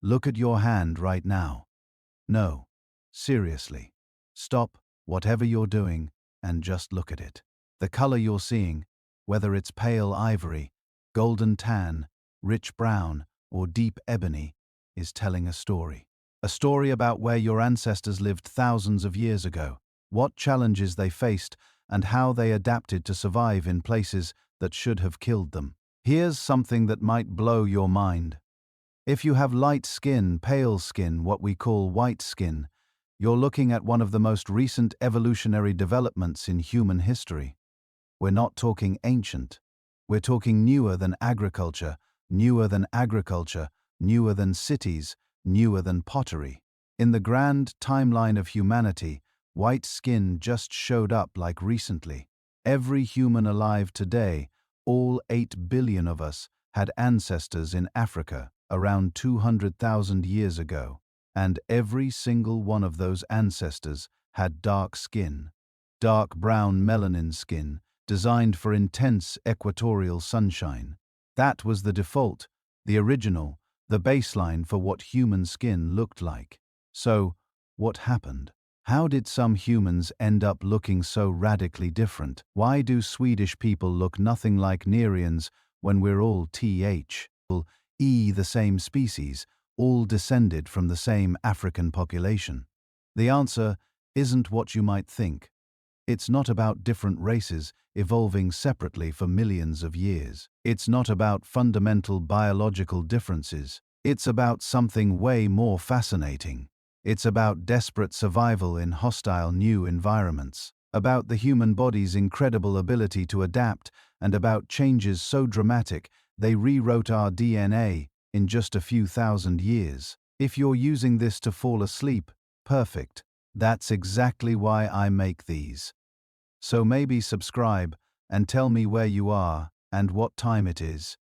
Look at your hand right now. No, seriously. Stop whatever you're doing and just look at it. The color you're seeing, whether it's pale ivory, golden tan, rich brown, or deep ebony, is telling a story. A story about where your ancestors lived thousands of years ago, what challenges they faced, and how they adapted to survive in places that should have killed them. Here's something that might blow your mind. If you have light skin, pale skin, what we call white skin, you're looking at one of the most recent evolutionary developments in human history. We're not talking ancient. We're talking newer than agriculture, newer than agriculture, newer than cities, newer than pottery. In the grand timeline of humanity, white skin just showed up like recently. Every human alive today, all 8 billion of us, had ancestors in Africa around 200,000 years ago, and every single one of those ancestors had dark skin, dark brown melanin skin, designed for intense equatorial sunshine. That was the default, the original, the baseline for what human skin looked like. So, what happened? How did some humans end up looking so radically different? Why do Swedish people look nothing like Nearians when we're all the same species, all descended from the same African population? The answer isn't what you might think. It's not about different races evolving separately for millions of years. It's not about fundamental biological differences. It's about something way more fascinating. It's about desperate survival in hostile new environments, about the human body's incredible ability to adapt, and about changes so dramatic they rewrote our DNA in just a few thousand years. If you're using this to fall asleep, perfect. That's exactly why I make these. So maybe subscribe and tell me where you are and what time it is.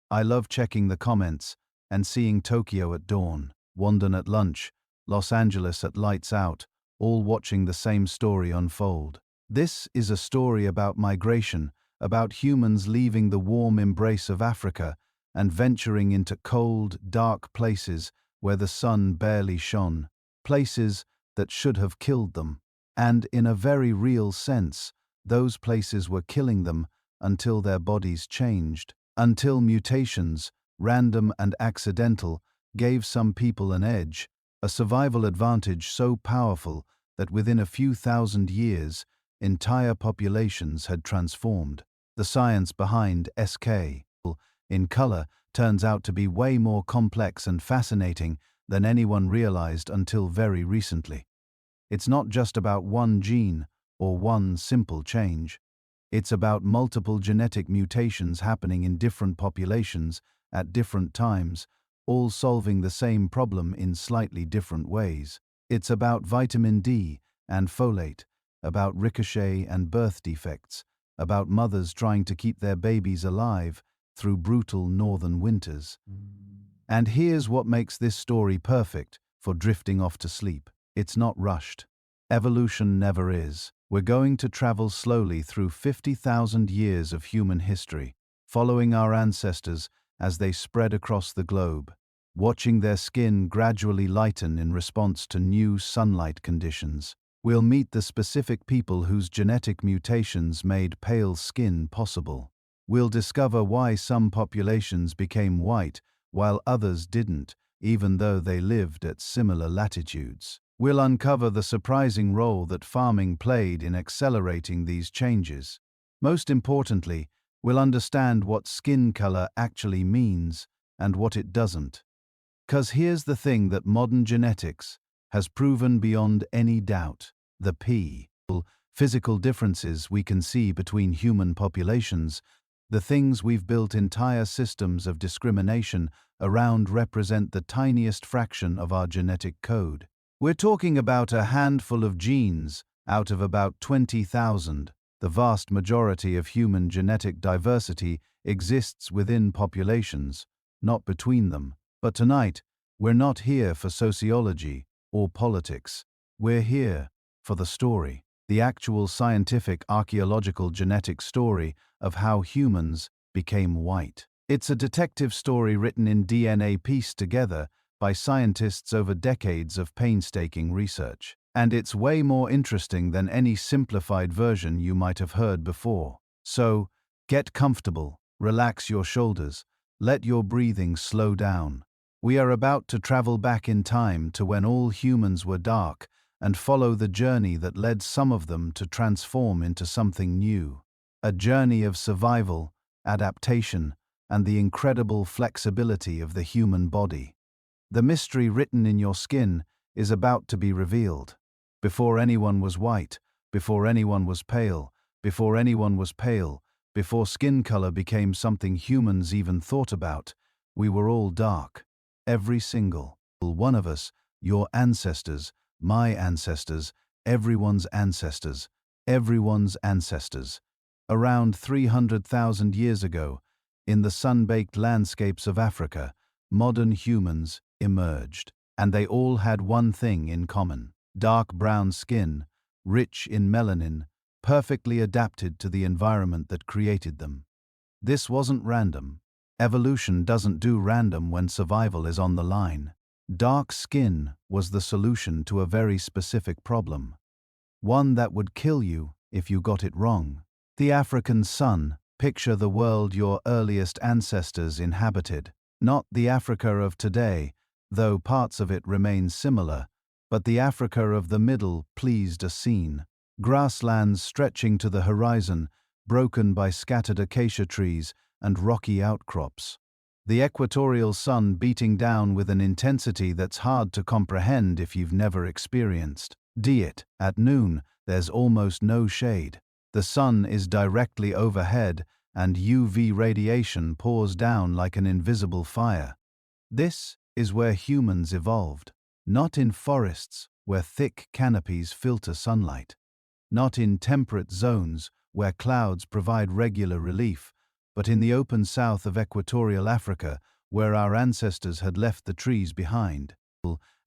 I love checking the comments and seeing Tokyo at dawn, London at lunch, Los Angeles at lights out, all watching the same story unfold. This is a story about migration, about humans leaving the warm embrace of Africa and venturing into cold, dark places where the sun barely shone, places that should have killed them. And in a very real sense, those places were killing them until their bodies changed, until mutations, random and accidental, gave some people an edge, a survival advantage so powerful that within a few thousand years, entire populations had transformed. The science behind SK in color turns out to be way more complex and fascinating than anyone realized until very recently. It's not just about one gene or one simple change. It's about multiple genetic mutations happening in different populations at different times, all solving the same problem in slightly different ways. It's about vitamin D and folate, about ricochet and birth defects, about mothers trying to keep their babies alive through brutal northern winters. And here's what makes this story perfect for drifting off to sleep. It's not rushed. Evolution never is. We're going to travel slowly through 50,000 years of human history, following our ancestors as they spread across the globe, watching their skin gradually lighten in response to new sunlight conditions. We'll meet the specific people whose genetic mutations made pale skin possible. We'll discover why some populations became white while others didn't, even though they lived at similar latitudes. We'll uncover the surprising role that farming played in accelerating these changes. Most importantly, we'll understand what skin color actually means and what it doesn't. 'Cause here's the thing that modern genetics has proven beyond any doubt: the physical differences we can see between human populations, the things we've built entire systems of discrimination around, represent the tiniest fraction of our genetic code. We're talking about a handful of genes out of about 20,000. The vast majority of human genetic diversity exists within populations, not between them. But tonight, we're not here for sociology or politics. We're here for the story, the actual scientific archaeological genetic story of how humans became white. It's a detective story written in DNA, pieced together by scientists over decades of painstaking research. And it's way more interesting than any simplified version you might have heard before. So, get comfortable, relax your shoulders, let your breathing slow down. We are about to travel back in time to when all humans were dark and follow the journey that led some of them to transform into something new. A journey of survival, adaptation, and the incredible flexibility of the human body. The mystery written in your skin is about to be revealed. Before anyone was white, before anyone was pale, before anyone was pale, before skin color became something humans even thought about, we were all dark. Every single one of us, your ancestors, my ancestors, everyone's ancestors, everyone's ancestors. Around 300,000 years ago, in the sun-baked landscapes of Africa, modern humans emerged, and they all had one thing in common: dark brown skin, rich in melanin, perfectly adapted to the environment that created them. This wasn't random. Evolution doesn't do random when survival is on the line. Dark skin was the solution to a very specific problem. One that would kill you if you got it wrong. The African sun, picture the world your earliest ancestors inhabited. Not the Africa of today, though parts of it remain similar, but the Africa of the middle pleased a scene. Grasslands stretching to the horizon, broken by scattered acacia trees and rocky outcrops. The equatorial sun beating down with an intensity that's hard to comprehend if you've never experienced it. At noon, there's almost no shade. The sun is directly overhead, and UV radiation pours down like an invisible fire. This is where humans evolved. Not in forests, where thick canopies filter sunlight. Not in temperate zones, where clouds provide regular relief, but in the open south of equatorial Africa, where our ancestors had left the trees behind,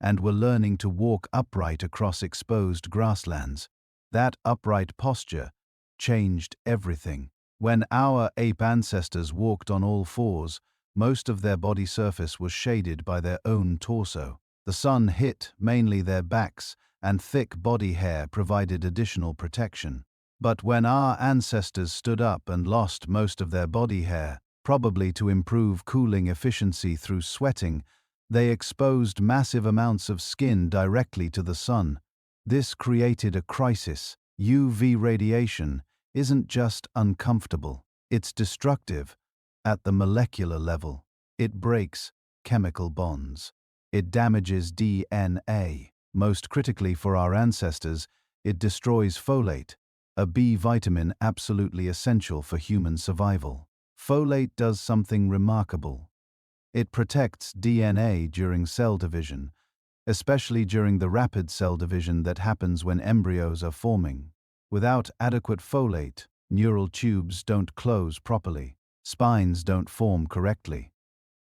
and were learning to walk upright across exposed grasslands. That upright posture changed everything. When our ape ancestors walked on all fours, most of their body surface was shaded by their own torso. The sun hit mainly their backs, and thick body hair provided additional protection. But when our ancestors stood up and lost most of their body hair, probably to improve cooling efficiency through sweating, they exposed massive amounts of skin directly to the sun. This created a crisis. UV radiation isn't just uncomfortable, it's destructive. At the molecular level, it breaks chemical bonds. It damages DNA. Most critically for our ancestors, it destroys folate, a B vitamin absolutely essential for human survival. Folate does something remarkable. It protects DNA during cell division, especially during the rapid cell division that happens when embryos are forming. Without adequate folate, neural tubes don't close properly, spines don't form correctly,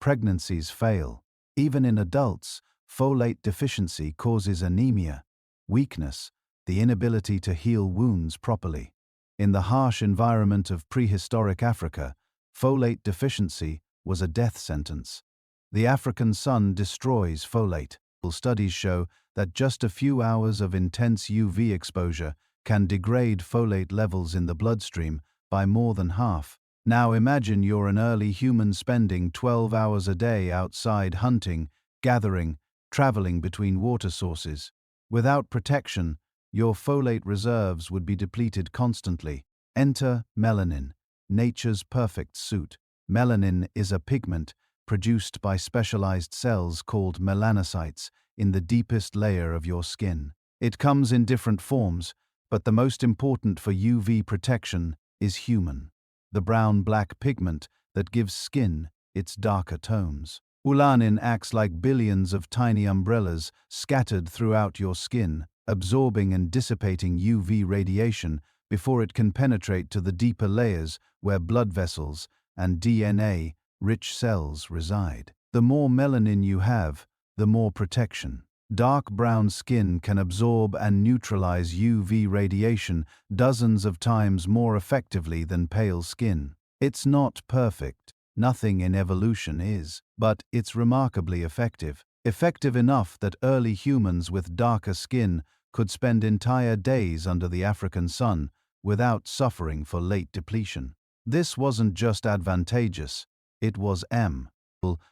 pregnancies fail. Even in adults, folate deficiency causes anemia, weakness, the inability to heal wounds properly. In the harsh environment of prehistoric Africa, folate deficiency was a death sentence. The African sun destroys folate. Studies show that just a few hours of intense UV exposure can degrade folate levels in the bloodstream by more than half. Now imagine you're an early human spending 12 hours a day outside hunting, gathering, traveling between water sources. Without protection, your folate reserves would be depleted constantly. Enter melanin, nature's perfect suit. Melanin is a pigment produced by specialized cells called melanocytes in the deepest layer of your skin. It comes in different forms, but the most important for UV protection is human, the brown-black pigment that gives skin its darker tones. Melanin acts like billions of tiny umbrellas scattered throughout your skin, absorbing and dissipating UV radiation before it can penetrate to the deeper layers where blood vessels and DNA-rich cells reside. The more melanin you have, the more protection. Dark brown skin can absorb and neutralize UV radiation dozens of times more effectively than pale skin. It's not perfect. Nothing in evolution is, but it's remarkably effective. effective enough that early humans with darker skin could spend entire days under the African sun without suffering for late depletion. This wasn't just advantageous, it was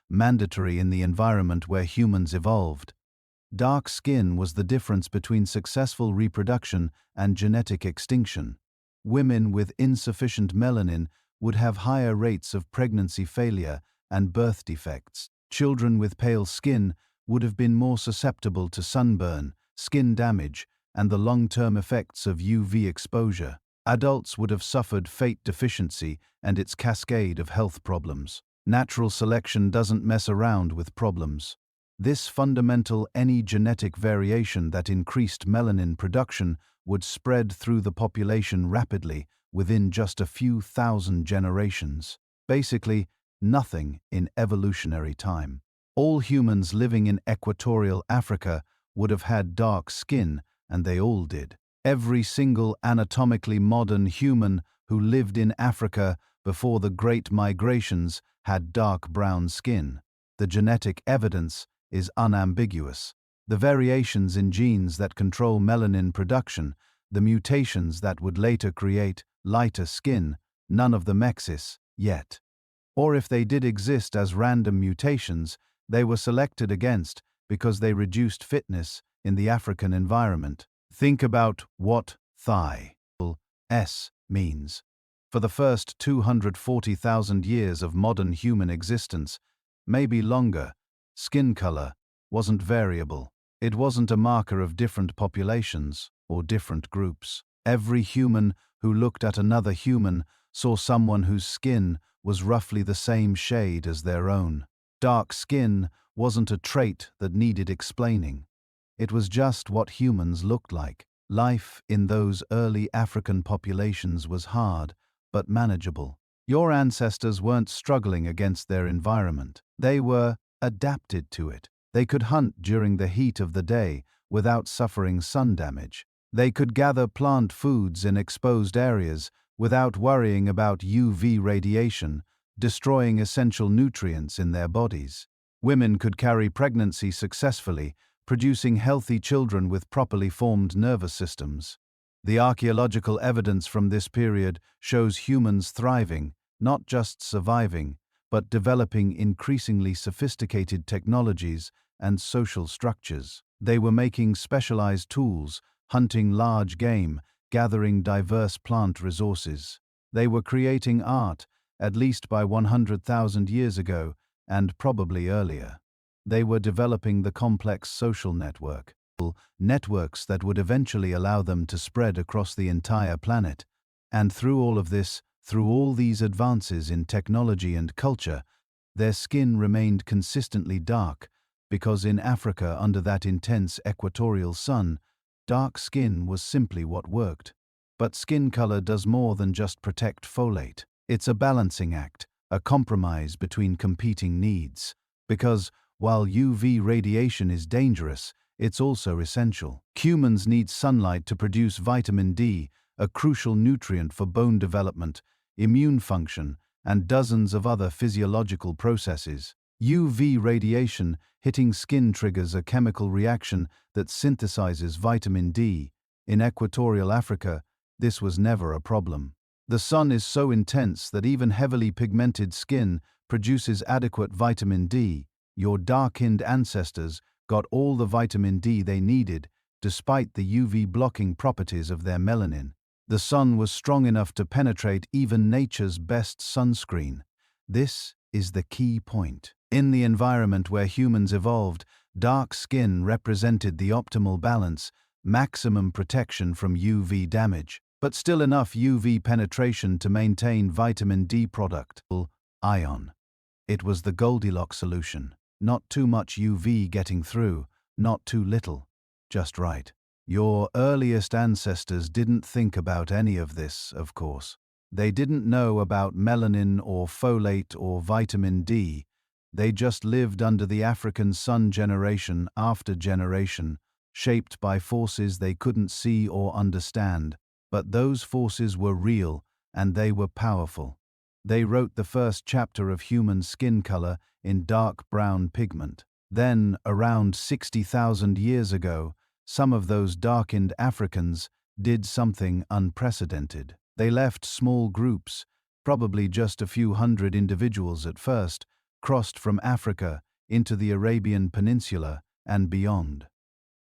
mandatory in the environment where humans evolved. Dark skin was the difference between successful reproduction and genetic extinction. Women with insufficient melanin would have higher rates of pregnancy failure and birth defects. Children with pale skin would have been more susceptible to sunburn, skin damage, and the long-term effects of UV exposure. Adults would have suffered fate deficiency and its cascade of health problems. Natural selection doesn't mess around with problems. This fundamental any genetic variation that increased melanin production would spread through the population rapidly within just a few thousand generations. Basically, nothing in evolutionary time. All humans living in equatorial Africa would have had dark skin, and they all did. Every single anatomically modern human who lived in Africa before the Great Migrations had dark brown skin. The genetic evidence is unambiguous. The variations in genes that control melanin production, the mutations that would later create lighter skin, none of them exist yet. Or if they did exist as random mutations, they were selected against because they reduced fitness in the African environment. Think about what S means. For the first 240,000 years of modern human existence, maybe longer, skin color wasn't variable. It wasn't a marker of different populations or different groups. Every human who looked at another human saw someone whose skin was roughly the same shade as their own. Dark skin wasn't a trait that needed explaining. It was just what humans looked like. Life in those early African populations was hard, but manageable. Your ancestors weren't struggling against their environment. They were adapted to it. They could hunt during the heat of the day without suffering sun damage. They could gather plant foods in exposed areas without worrying about UV radiation, destroying essential nutrients in their bodies. Women could carry pregnancy successfully, producing healthy children with properly formed nervous systems. The archaeological evidence from this period shows humans thriving, not just surviving, but developing increasingly sophisticated technologies and social structures. They were making specialized tools, hunting large game, gathering diverse plant resources. They were creating art, at least by 100,000 years ago, and probably earlier. They were developing the complex social networks that would eventually allow them to spread across the entire planet. And through all of this, through all these advances in technology and culture, their skin remained consistently dark, because in Africa under that intense equatorial sun, dark skin was simply what worked. But skin color does more than just protect folate. It's a balancing act, a compromise between competing needs. Because, while UV radiation is dangerous, it's also essential. Humans need sunlight to produce vitamin D, a crucial nutrient for bone development, immune function, and dozens of other physiological processes. UV radiation hitting skin triggers a chemical reaction that synthesizes vitamin D. In equatorial Africa, this was never a problem. The sun is so intense that even heavily pigmented skin produces adequate vitamin D. Your dark-skinned ancestors got all the vitamin D they needed, despite the UV blocking properties of their melanin. The sun was strong enough to penetrate even nature's best sunscreen. This is the key point. In the environment where humans evolved, dark skin represented the optimal balance, maximum protection from UV damage, but still enough UV penetration to maintain vitamin D product, ion. It was the Goldilocks solution. Not too much UV getting through, not too little, just right. Your earliest ancestors didn't think about any of this, of course. They didn't know about melanin or folate or vitamin D. They just lived under the African sun generation after generation, shaped by forces they couldn't see or understand. But those forces were real, and they were powerful. They wrote the first chapter of human skin color in dark brown pigment. Then, around 60,000 years ago, some of those dark-skinned Africans did something unprecedented. They left small groups, probably just a few hundred individuals at first, crossed from Africa into the Arabian Peninsula and beyond.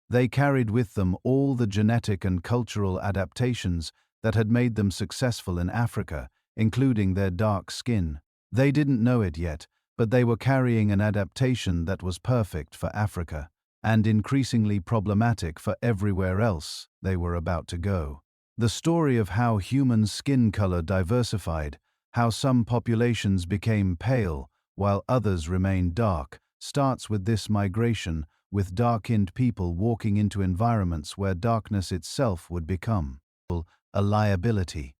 They carried with them all the genetic and cultural adaptations that had made them successful in Africa, including their dark skin. They didn't know it yet, but they were carrying an adaptation that was perfect for Africa, and increasingly problematic for everywhere else they were about to go. The story of how human skin color diversified, how some populations became pale while others remained dark, starts with this migration, with dark-skinned people walking into environments where darkness itself would become a liability.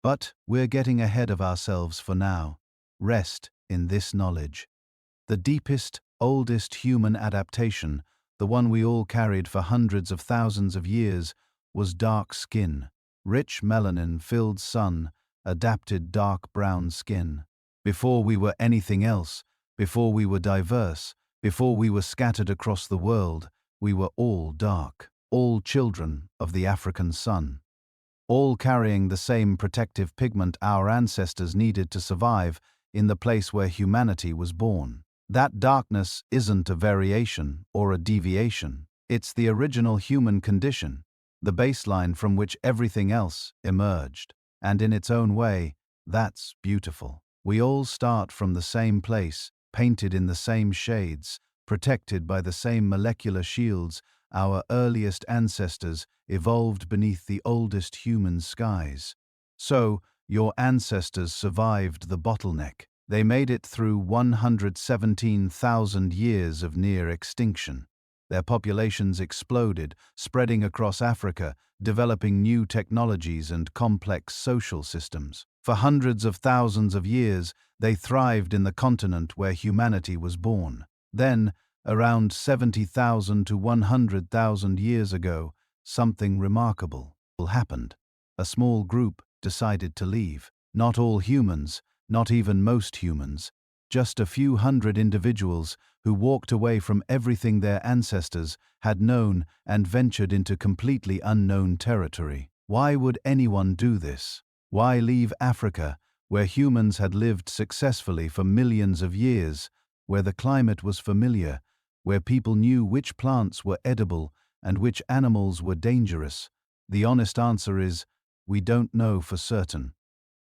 But we're getting ahead of ourselves for now. Rest in this knowledge. The deepest, oldest human adaptation, the one we all carried for hundreds of thousands of years, was dark skin. Rich melanin-filled sun adapted dark brown skin. Before we were anything else, before we were diverse, before we were scattered across the world, we were all dark, all children of the African sun, all carrying the same protective pigment our ancestors needed to survive in the place where humanity was born. That darkness isn't a variation or a deviation. It's the original human condition, the baseline from which everything else emerged. And in its own way, that's beautiful. We all start from the same place, painted in the same shades, protected by the same molecular shields. Our earliest ancestors evolved beneath the oldest human skies. So, your ancestors survived the bottleneck. They made it through 117,000 years of near extinction. Their populations exploded, spreading across Africa, developing new technologies and complex social systems. For hundreds of thousands of years, they thrived in the continent where humanity was born. Then, around 70,000 to 100,000 years ago, something remarkable happened. A small group decided to leave. Not all humans, not even most humans, just a few hundred individuals who walked away from everything their ancestors had known and ventured into completely unknown territory. Why would anyone do this? Why leave Africa, where humans had lived successfully for millions of years, where the climate was familiar, where people knew which plants were edible and which animals were dangerous? The honest answer is, we don't know for certain.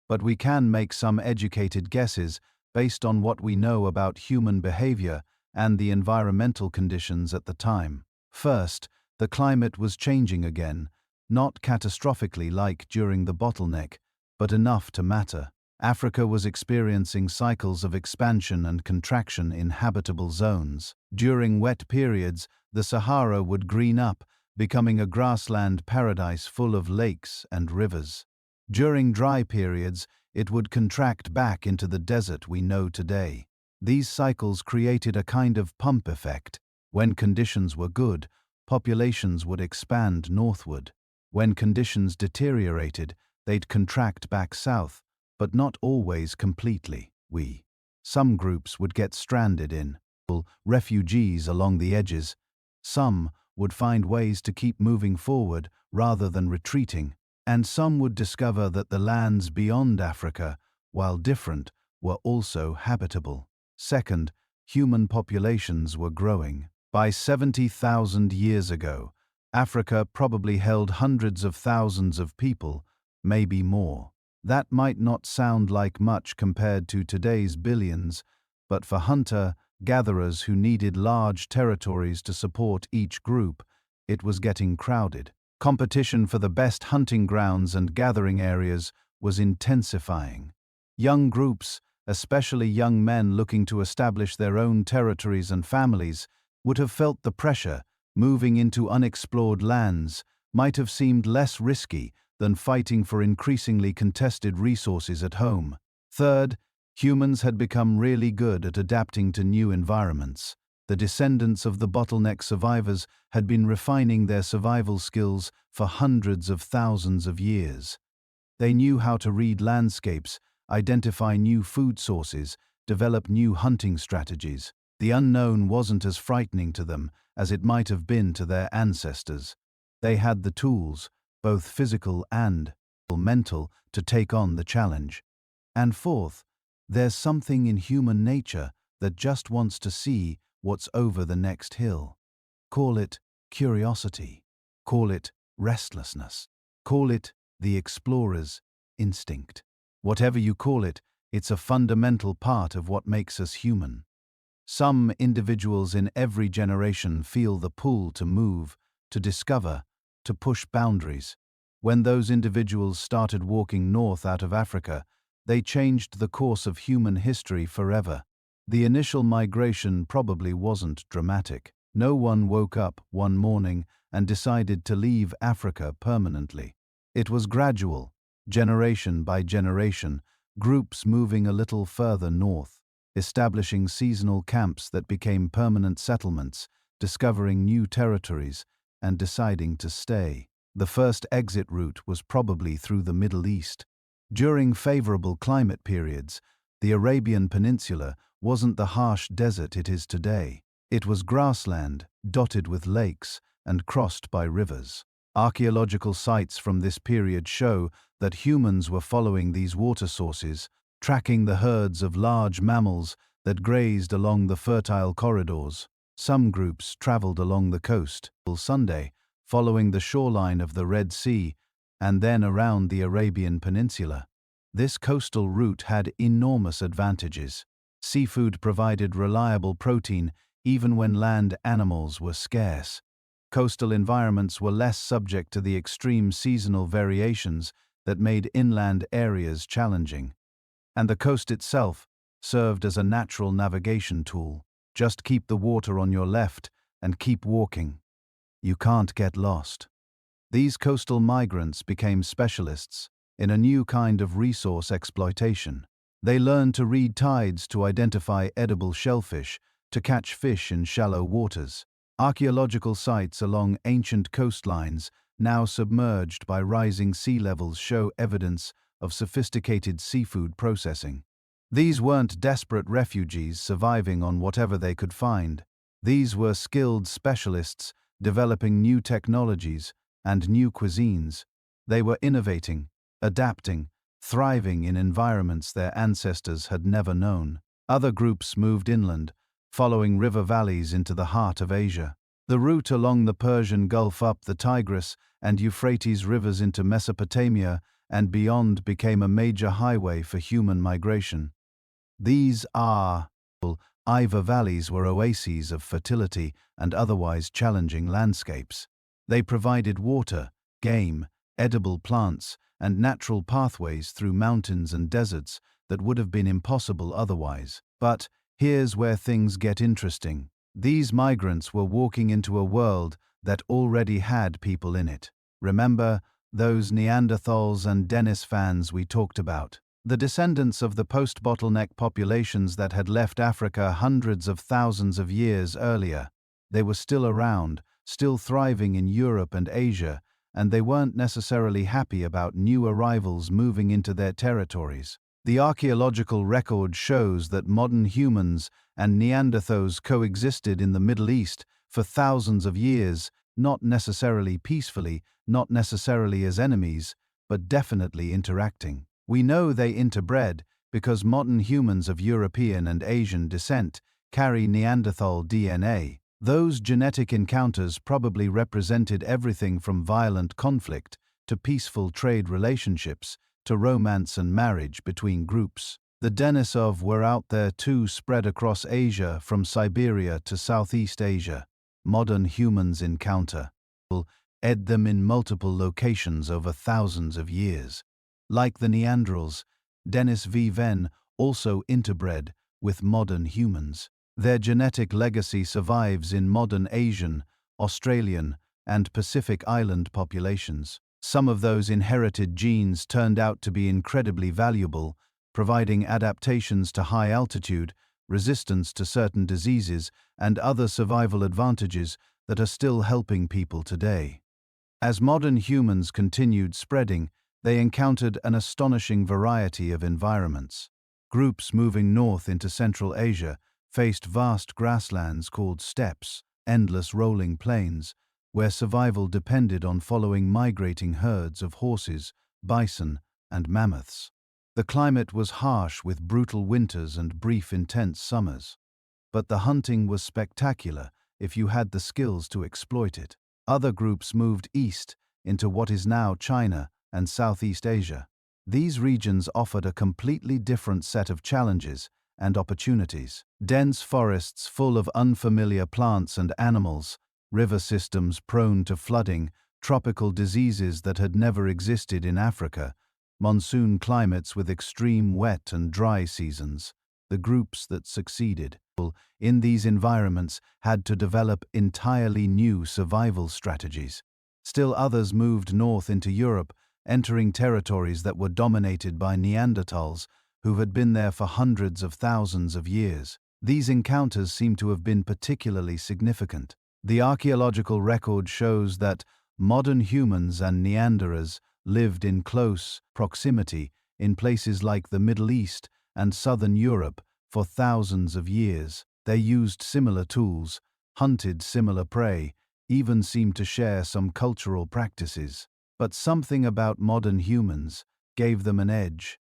But we can make some educated guesses based on what we know about human behavior and the environmental conditions at the time. First, the climate was changing again, not catastrophically like during the bottleneck, but enough to matter. Africa was experiencing cycles of expansion and contraction in habitable zones. During wet periods, the Sahara would green up, becoming a grassland paradise full of lakes and rivers. During dry periods, it would contract back into the desert we know today. These cycles created a kind of pump effect. When conditions were good, populations would expand northward. When conditions deteriorated, they'd contract back south, but not always completely. Some groups would get stranded in refugees along the edges. Some would find ways to keep moving forward rather than retreating. And some would discover that the lands beyond Africa, while different, were also habitable. Second, human populations were growing. By 70,000 years ago, Africa probably held hundreds of thousands of people, maybe more. That might not sound like much compared to today's billions, but for hunter-gatherers who needed large territories to support each group, it was getting crowded. Competition for the best hunting grounds and gathering areas was intensifying. Young groups, especially young men looking to establish their own territories and families, would have felt the pressure. Moving into unexplored lands might have seemed less risky than fighting for increasingly contested resources at home. Third, humans had become really good at adapting to new environments. The descendants of the bottleneck survivors had been refining their survival skills for hundreds of thousands of years. They knew how to read landscapes, identify new food sources, develop new hunting strategies. The unknown wasn't as frightening to them as it might have been to their ancestors. They had the tools, both physical and mental, to take on the challenge. And fourth, there's something in human nature that just wants to see what's over the next hill. Call it curiosity. Call it restlessness. Call it the explorer's instinct. Whatever you call it, it's a fundamental part of what makes us human. Some individuals in every generation feel the pull to move, to discover, to push boundaries. When those individuals started walking north out of Africa, they changed the course of human history forever. The initial migration probably wasn't dramatic. No one woke up one morning and decided to leave Africa permanently. It was gradual, generation by generation, groups moving a little further north, establishing seasonal camps that became permanent settlements, discovering new territories, and deciding to stay. The first exit route was probably through the Middle East. During favorable climate periods, the Arabian Peninsula wasn't the harsh desert it is today. It was grassland, dotted with lakes, and crossed by rivers. Archaeological sites from this period show that humans were following these water sources, tracking the herds of large mammals that grazed along the fertile corridors. Some groups traveled along the coast till Sunday, following the shoreline of the Red Sea, and then around the Arabian Peninsula. This coastal route had enormous advantages. Seafood provided reliable protein even when land animals were scarce. Coastal environments were less subject to the extreme seasonal variations that made inland areas challenging. And the coast itself served as a natural navigation tool. Just keep the water on your left and keep walking. You can't get lost. These coastal migrants became specialists in a new kind of resource exploitation. They learned to read tides to identify edible shellfish, to catch fish in shallow waters. Archaeological sites along ancient coastlines, now submerged by rising sea levels, show evidence of sophisticated seafood processing. These weren't desperate refugees surviving on whatever they could find. These were skilled specialists developing new technologies and new cuisines. They were innovating, adapting, thriving in environments their ancestors had never known. Other groups moved inland, following river valleys into the heart of Asia. The route along the Persian Gulf up the Tigris and Euphrates rivers into Mesopotamia and beyond became a major highway for human migration. These Iva valleys were oases of fertility and otherwise challenging landscapes. They provided water, game, edible plants, and natural pathways through mountains and deserts that would have been impossible otherwise. But here's where things get interesting. These migrants were walking into a world that already had people in it. Remember those Neanderthals and Denisovans we talked about? The descendants of the post-bottleneck populations that had left Africa hundreds of thousands of years earlier. They were still around, still thriving in Europe and Asia, and they weren't necessarily happy about new arrivals moving into their territories. The archaeological record shows that modern humans and Neanderthals coexisted in the Middle East for thousands of years, not necessarily peacefully, not necessarily as enemies, but definitely interacting. We know they interbred because modern humans of European and Asian descent carry Neanderthal DNA. Those genetic encounters probably represented everything from violent conflict to peaceful trade relationships to romance and marriage between groups. The Denisov were out there too, spread across Asia from Siberia to Southeast Asia. Modern humans encounter them in multiple locations over thousands of years. Like the Neanderthals, Denisovan also interbred with modern humans. Their genetic legacy survives in modern Asian, Australian, and Pacific Island populations. Some of those inherited genes turned out to be incredibly valuable, providing adaptations to high altitude, resistance to certain diseases, and other survival advantages that are still helping people today. As modern humans continued spreading, they encountered an astonishing variety of environments. Groups moving north into Central Asia faced vast grasslands called steppes, endless rolling plains, where survival depended on following migrating herds of horses, bison, and mammoths. The climate was harsh with brutal winters and brief intense summers. But the hunting was spectacular if you had the skills to exploit it. Other groups moved east into what is now China and Southeast Asia. These regions offered a completely different set of challenges and opportunities. Dense forests full of unfamiliar plants and animals, river systems prone to flooding, tropical diseases that had never existed in Africa, monsoon climates with extreme wet and dry seasons. The groups that succeeded in these environments had to develop entirely new survival strategies. Still others moved north into Europe, entering territories that were dominated by Neanderthals, who had been there for hundreds of thousands of years. These encounters seem to have been particularly significant. The archaeological record shows that modern humans and Neanderthals lived in close proximity in places like the Middle East and southern Europe for thousands of years. They used similar tools, hunted similar prey, even seemed to share some cultural practices. But something about modern humans gave them an edge.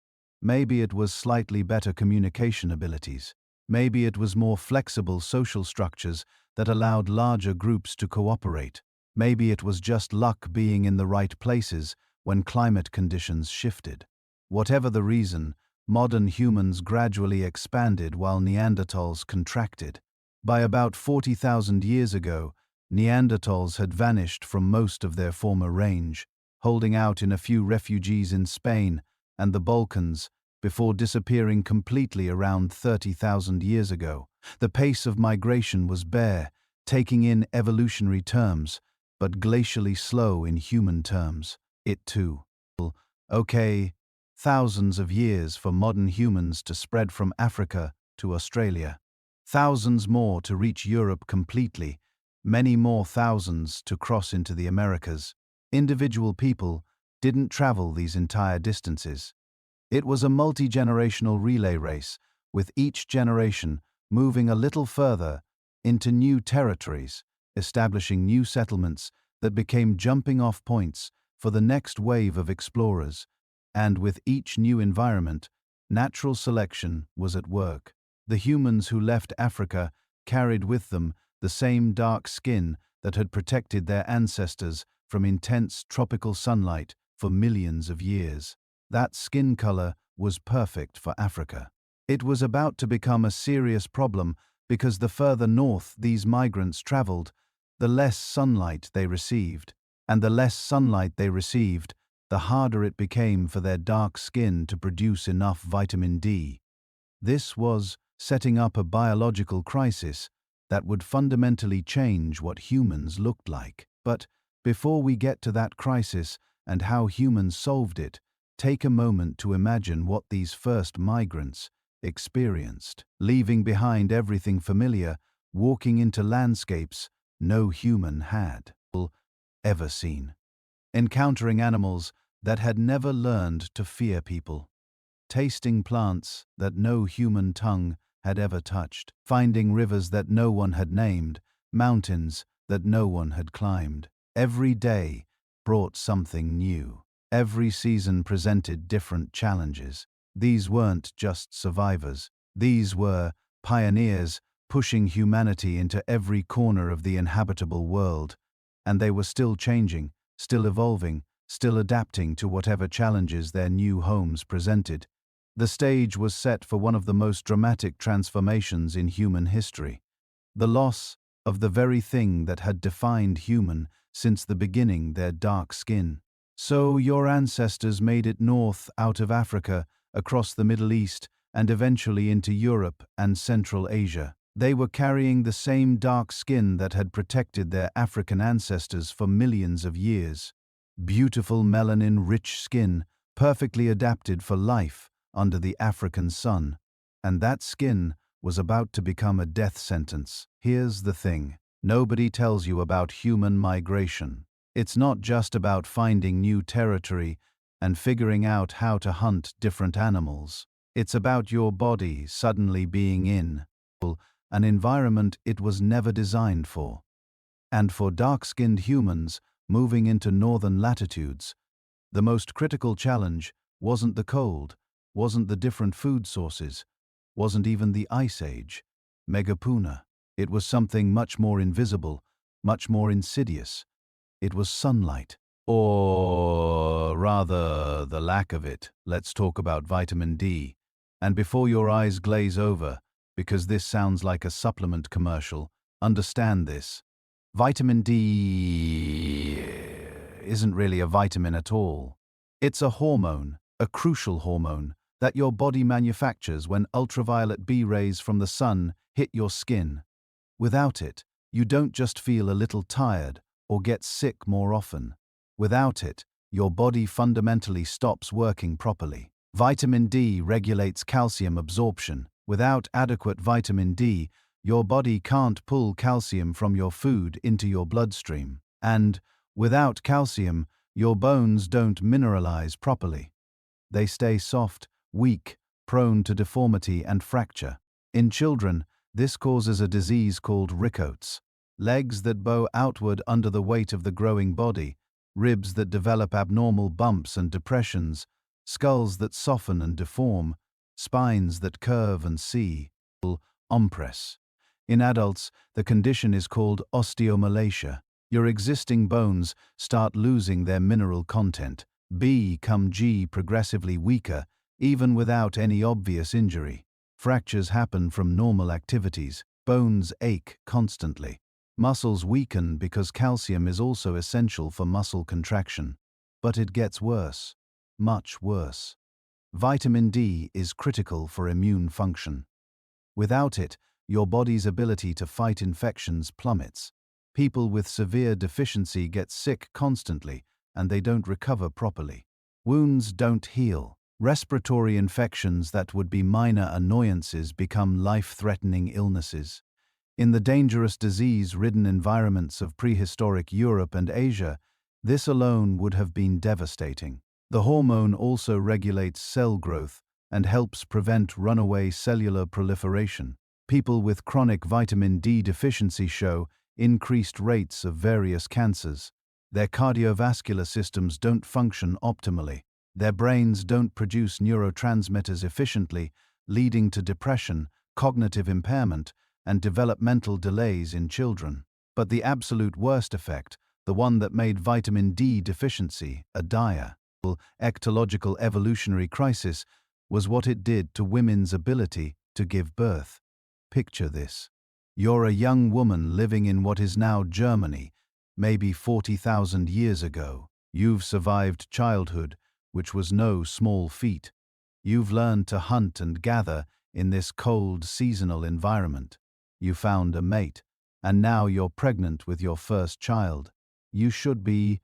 Maybe it was slightly better communication abilities. Maybe it was more flexible social structures that allowed larger groups to cooperate. Maybe it was just luck being in the right places when climate conditions shifted. Whatever the reason, modern humans gradually expanded while Neanderthals contracted. By about 40,000 years ago, Neanderthals had vanished from most of their former range, holding out in a few refugees in Spain and the Balkans before disappearing completely around 30,000 years ago. The pace of migration was bare, taking in evolutionary terms, but glacially slow in human terms. It too. Okay, thousands of years for modern humans to spread from Africa to Australia. Thousands more to reach Europe completely, many more thousands to cross into the Americas. Individual people didn't travel these entire distances. It was a multi-generational relay race, with each generation moving a little further into new territories, establishing new settlements that became jumping-off points for the next wave of explorers. And with each new environment, natural selection was at work. The humans who left Africa carried with them the same dark skin that had protected their ancestors from intense tropical sunlight for millions of years. That skin color was perfect for Africa. It was about to become a serious problem because the further north these migrants traveled, the less sunlight they received. And the less sunlight they received, the harder it became for their dark skin to produce enough vitamin D. This was setting up a biological crisis that would fundamentally change what humans looked like. But before we get to that crisis and how humans solved it, take a moment to imagine what these first migrants experienced. Leaving behind everything familiar, walking into landscapes no human had ever seen. Encountering animals that had never learned to fear people. Tasting plants that no human tongue had ever touched. Finding rivers that no one had named, mountains that no one had climbed. Every day brought something new. Every season presented different challenges. These weren't just survivors. These were pioneers pushing humanity into every corner of the inhabitable world. And they were still changing, still evolving, still adapting to whatever challenges their new homes presented. The stage was set for one of the most dramatic transformations in human history. The loss of the very thing that had defined human since the beginning, their dark skin. So your ancestors made it north out of Africa, across the Middle East, and eventually into Europe and Central Asia. They were carrying the same dark skin that had protected their African ancestors for millions of years. Beautiful melanin-rich skin, perfectly adapted for life under the African sun. And that skin was about to become a death sentence. Here's the thing. Nobody tells you about human migration. It's not just about finding new territory and figuring out how to hunt different animals. It's about your body suddenly being in an environment it was never designed for. And for dark-skinned humans moving into northern latitudes, the most critical challenge wasn't the cold, wasn't the different food sources, wasn't even the ice age, megapuna. It was something much more invisible, much more insidious. It was sunlight. Or rather, the lack of it. Let's talk about vitamin D. And before your eyes glaze over, because this sounds like a supplement commercial, understand this. Vitamin D isn't really a vitamin at all. It's a hormone, a crucial hormone, that your body manufactures when ultraviolet B rays from the sun hit your skin. Without it, you don't just feel a little tired or get sick more often. Without it, your body fundamentally stops working properly. Vitamin D regulates calcium absorption. Without adequate vitamin D, your body can't pull calcium from your food into your bloodstream. And, without calcium, your bones don't mineralize properly. They stay soft, weak, prone to deformity and fracture. In children, this causes a disease called rickets. Legs that bow outward under the weight of the growing body, ribs that develop abnormal bumps and depressions, skulls that soften and deform, spines that curve and see. Ompress. In adults, the condition is called osteomalacia. Your existing bones start losing their mineral content. Become progressively weaker, even without any obvious injury. Fractures happen from normal activities. Bones ache constantly. Muscles weaken because calcium is also essential for muscle contraction. But it gets worse. Much worse. Vitamin D is critical for immune function. Without it, your body's ability to fight infections plummets. People with severe deficiency get sick constantly, and they don't recover properly. Wounds don't heal. Respiratory infections that would be minor annoyances become life-threatening illnesses. In the dangerous disease-ridden environments of prehistoric Europe and Asia, this alone would have been devastating. The hormone also regulates cell growth and helps prevent runaway cellular proliferation. People with chronic vitamin D deficiency show increased rates of various cancers. Their cardiovascular systems don't function optimally. Their brains don't produce neurotransmitters efficiently, leading to depression, cognitive impairment, and developmental delays in children. But the absolute worst effect, the one that made vitamin D deficiency a dire, ecological evolutionary crisis, was what it did to women's ability to give birth. Picture this. You're a young woman living in what is now Germany, maybe 40,000 years ago. You've survived childhood, which was no small feat. You've learned to hunt and gather in this cold, seasonal environment. You found a mate, and now you're pregnant with your first child. You should be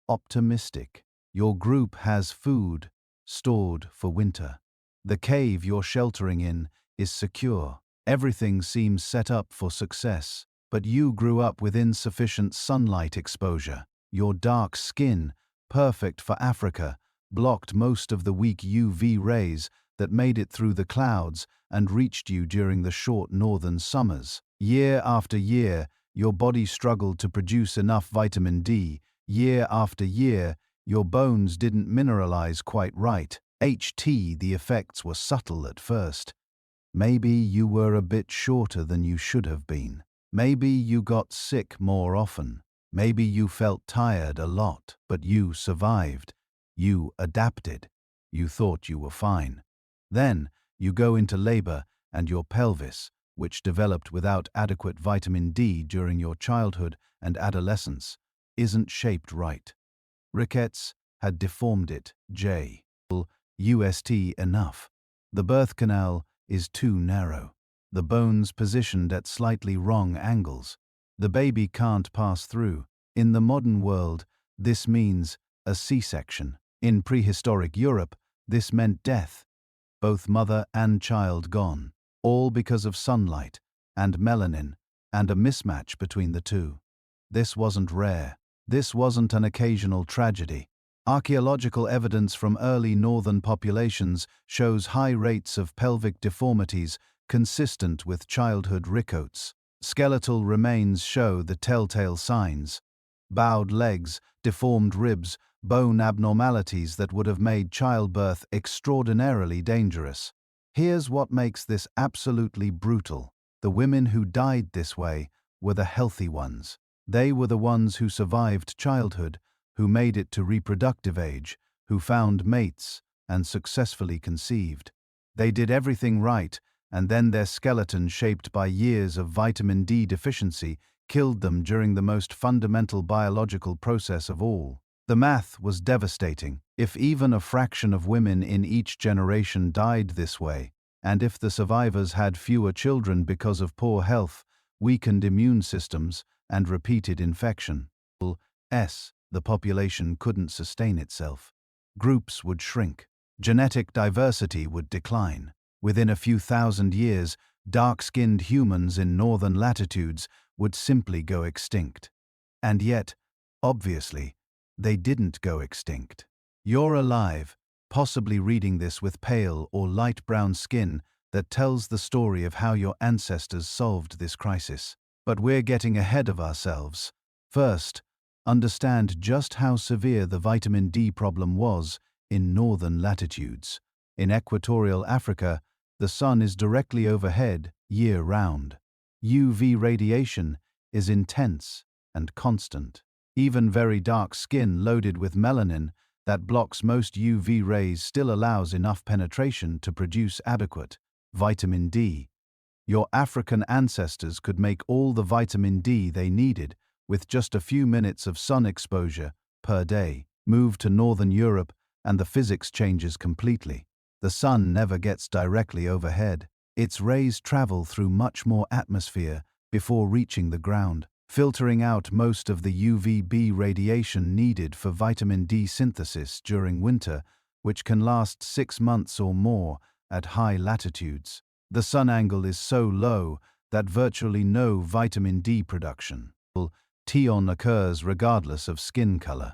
optimistic. Your group has food stored for winter. The cave you're sheltering in is secure. Everything seems set up for success, but you grew up with insufficient sunlight exposure. Your dark skin, perfect for Africa, blocked most of the weak UV rays that made it through the clouds and reached you during the short northern summers. Year after year, your body struggled to produce enough vitamin D. Year after year, your bones didn't mineralize quite right. The effects were subtle at first. Maybe you were a bit shorter than you should have been. Maybe you got sick more often. Maybe you felt tired a lot, but you survived. You adapted. You thought you were fine. Then, you go into labor and your pelvis, which developed without adequate vitamin D during your childhood and adolescence, isn't shaped right. Rickets had deformed it. Enough. The birth canal is too narrow. The bones positioned at slightly wrong angles. The baby can't pass through. In the modern world, this means a C-section. In prehistoric Europe, this meant death. Both mother and child gone. All because of sunlight, and melanin, and a mismatch between the two. This wasn't rare. This wasn't an occasional tragedy. Archaeological evidence from early northern populations shows high rates of pelvic deformities consistent with childhood rickets. Skeletal remains show the telltale signs: bowed legs, deformed ribs, bone abnormalities that would have made childbirth extraordinarily dangerous. Here's what makes this absolutely brutal. The women who died this way were the healthy ones. They were the ones who survived childhood, who made it to reproductive age, who found mates, and successfully conceived. They did everything right, and then their skeleton, shaped by years of vitamin D deficiency, killed them during the most fundamental biological process of all. The math was devastating. If even a fraction of women in each generation died this way, and if the survivors had fewer children because of poor health, weakened immune systems, and repeated infection, the population couldn't sustain itself. Groups would shrink. Genetic diversity would decline. Within a few thousand years, dark-skinned humans in northern latitudes would simply go extinct. And yet, obviously, they didn't go extinct. You're alive, possibly reading this with pale or light brown skin that tells the story of how your ancestors solved this crisis. But we're getting ahead of ourselves. First, understand just how severe the vitamin D problem was in northern latitudes. In equatorial Africa, the sun is directly overhead year-round. UV radiation is intense and constant. Even very dark skin loaded with melanin that blocks most UV rays still allows enough penetration to produce adequate vitamin D. Your African ancestors could make all the vitamin D they needed with just a few minutes of sun exposure per day. Move to northern Europe and the physics changes completely. The sun never gets directly overhead. Its rays travel through much more atmosphere before reaching the ground, filtering out most of the UVB radiation needed for vitamin D synthesis during winter, which can last 6 months or more at high latitudes. The sun angle is so low that virtually no vitamin D production occurs regardless of skin color.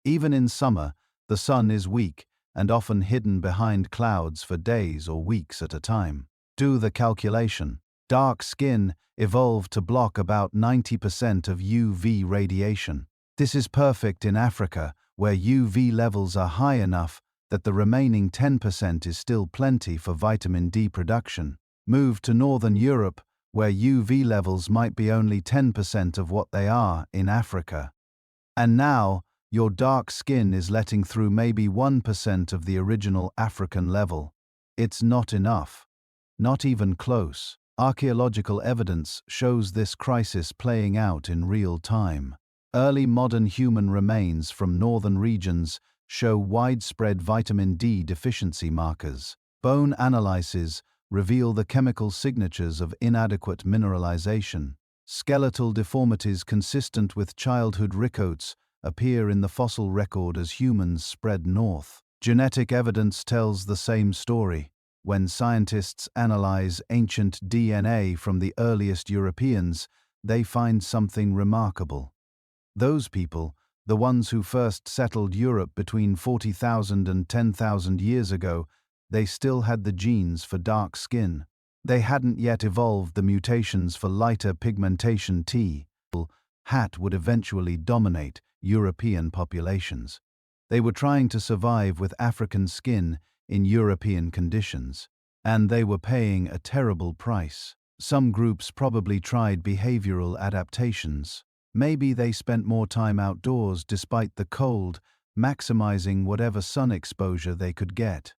Even in summer, the sun is weak and often hidden behind clouds for days or weeks at a time. Do the calculation. Dark skin evolved to block about 90% of UV radiation. This is perfect in Africa, where UV levels are high enough that the remaining 10% is still plenty for vitamin D production. Move to northern Europe, where UV levels might be only 10% of what they are in Africa. And now, your dark skin is letting through maybe 1% of the original African level. It's not enough. Not even close. Archaeological evidence shows this crisis playing out in real time. Early modern human remains from northern regions show widespread vitamin D deficiency markers. Bone analyses reveal the chemical signatures of inadequate mineralization. Skeletal deformities consistent with childhood rickets appear in the fossil record as humans spread north. Genetic evidence tells the same story. When scientists analyze ancient DNA from the earliest Europeans, they find something remarkable. Those people, the ones who first settled Europe between 40,000 and 10,000 years ago, they still had the genes for dark skin. They hadn't yet evolved the mutations for lighter pigmentation. Hat would eventually dominate European populations. They were trying to survive with African skin in European conditions, and they were paying a terrible price. Some groups probably tried behavioral adaptations. Maybe they spent more time outdoors despite the cold, maximizing whatever sun exposure they could get.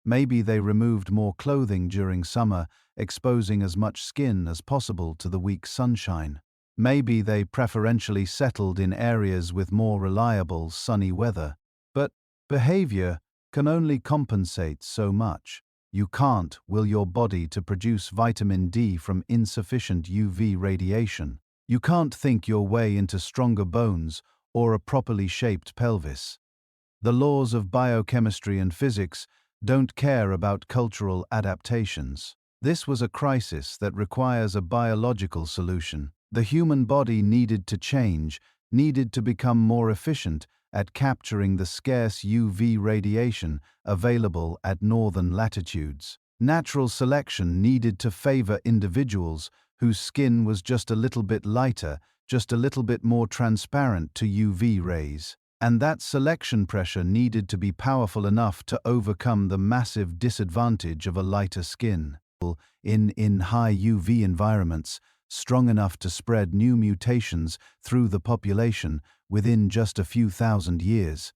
Maybe they removed more clothing during summer, exposing as much skin as possible to the weak sunshine. Maybe they preferentially settled in areas with more reliable, sunny weather. But behavior can only compensate so much. You can't will your body to produce vitamin D from insufficient UV radiation. You can't think your way into stronger bones or a properly shaped pelvis. The laws of biochemistry and physics don't care about cultural adaptations. This was a crisis that requires a biological solution. The human body needed to change, needed to become more efficient at capturing the scarce UV radiation available at northern latitudes. Natural selection needed to favor individuals whose skin was just a little bit lighter, just a little bit more transparent to UV rays. And that selection pressure needed to be powerful enough to overcome the massive disadvantage of a lighter skin. In high UV environments, strong enough to spread new mutations through the population within just a few thousand years.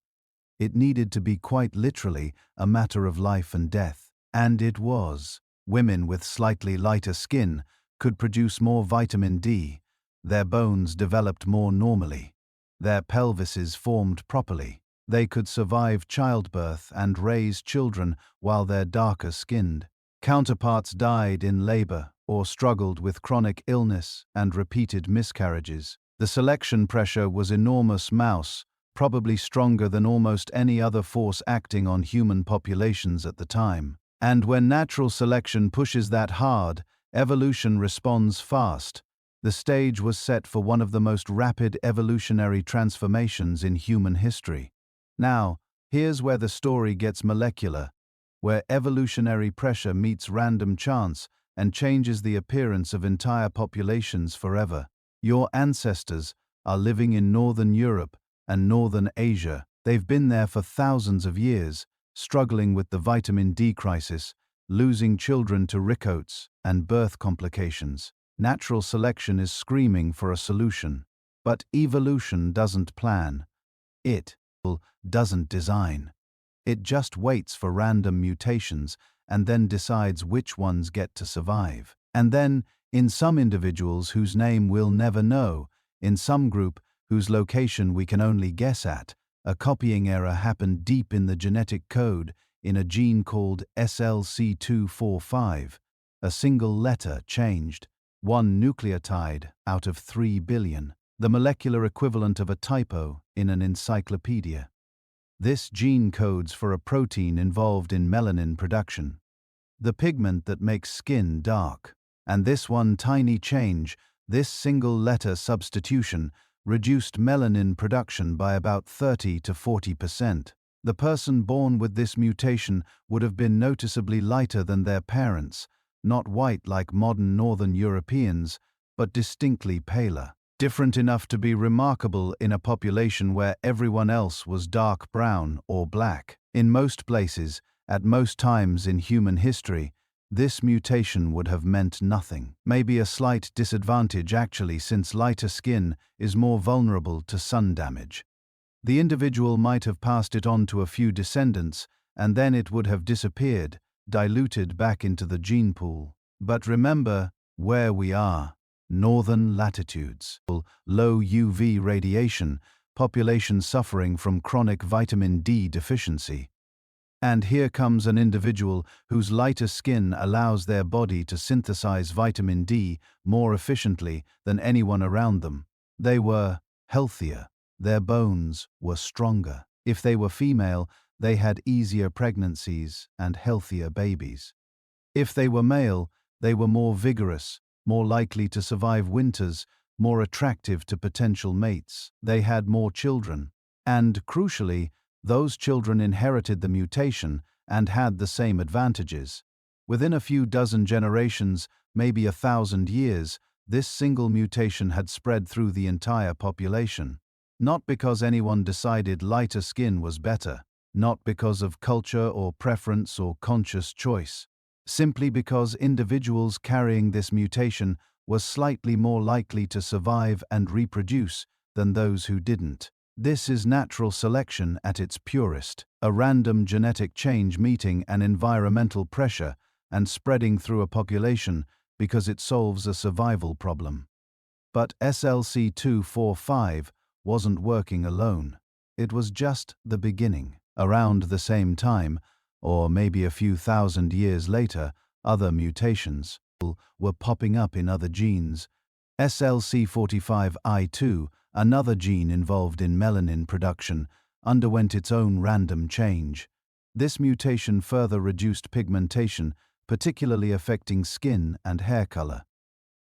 It needed to be quite literally a matter of life and death. And it was. Women with slightly lighter skin could produce more vitamin D. Their bones developed more normally. Their pelvises formed properly. They could survive childbirth and raise children while their darker-skinned counterparts died in labor or struggled with chronic illness and repeated miscarriages. The selection pressure was enormous mouse, probably stronger than almost any other force acting on human populations at the time. And when natural selection pushes that hard, evolution responds fast. The stage was set for one of the most rapid evolutionary transformations in human history. Now, here's where the story gets molecular, where evolutionary pressure meets random chance and changes the appearance of entire populations forever. Your ancestors are living in Northern Europe and Northern Asia. They've been there for thousands of years, struggling with the vitamin D crisis, losing children to rickets and birth complications. Natural selection is screaming for a solution. But evolution doesn't plan. It doesn't design. It just waits for random mutations and then decides which ones get to survive. And then, in some individuals whose name we'll never know, in some group whose location we can only guess at, a copying error happened deep in the genetic code in a gene called SLC245. A single letter changed, one nucleotide out of 3 billion, the molecular equivalent of a typo in an encyclopedia. This gene codes for a protein involved in melanin production, the pigment that makes skin dark. And this one tiny change, this single letter substitution, reduced melanin production by about 30 to 40%. The person born with this mutation would have been noticeably lighter than their parents, not white like modern Northern Europeans, but distinctly paler. Different enough to be remarkable in a population where everyone else was dark brown or black. In most places, at most times in human history, this mutation would have meant nothing. Maybe a slight disadvantage actually, since lighter skin is more vulnerable to sun damage. The individual might have passed it on to a few descendants, and then it would have disappeared, diluted back into the gene pool. But remember where we are. Northern latitudes, low UV radiation, population suffering from chronic vitamin D deficiency. And here comes an individual whose lighter skin allows their body to synthesize vitamin D more efficiently than anyone around them. They were healthier. Their bones were stronger. If they were female, they had easier pregnancies and healthier babies. If they were male, they were more vigorous, more likely to survive winters, more attractive to potential mates. They had more children. And, crucially, those children inherited the mutation and had the same advantages. Within a few dozen generations, maybe 1,000 years, this single mutation had spread through the entire population. Not because anyone decided lighter skin was better, not because of culture or preference or conscious choice. Simply because individuals carrying this mutation were slightly more likely to survive and reproduce than those who didn't. This is natural selection at its purest, a random genetic change meeting an environmental pressure and spreading through a population because it solves a survival problem. But SLC245 wasn't working alone. It was just the beginning. Around the same time, or maybe a few thousand years later, other mutations were popping up in other genes. SLC45I2, another gene involved in melanin production, underwent its own random change. This mutation further reduced pigmentation, particularly affecting skin and hair color.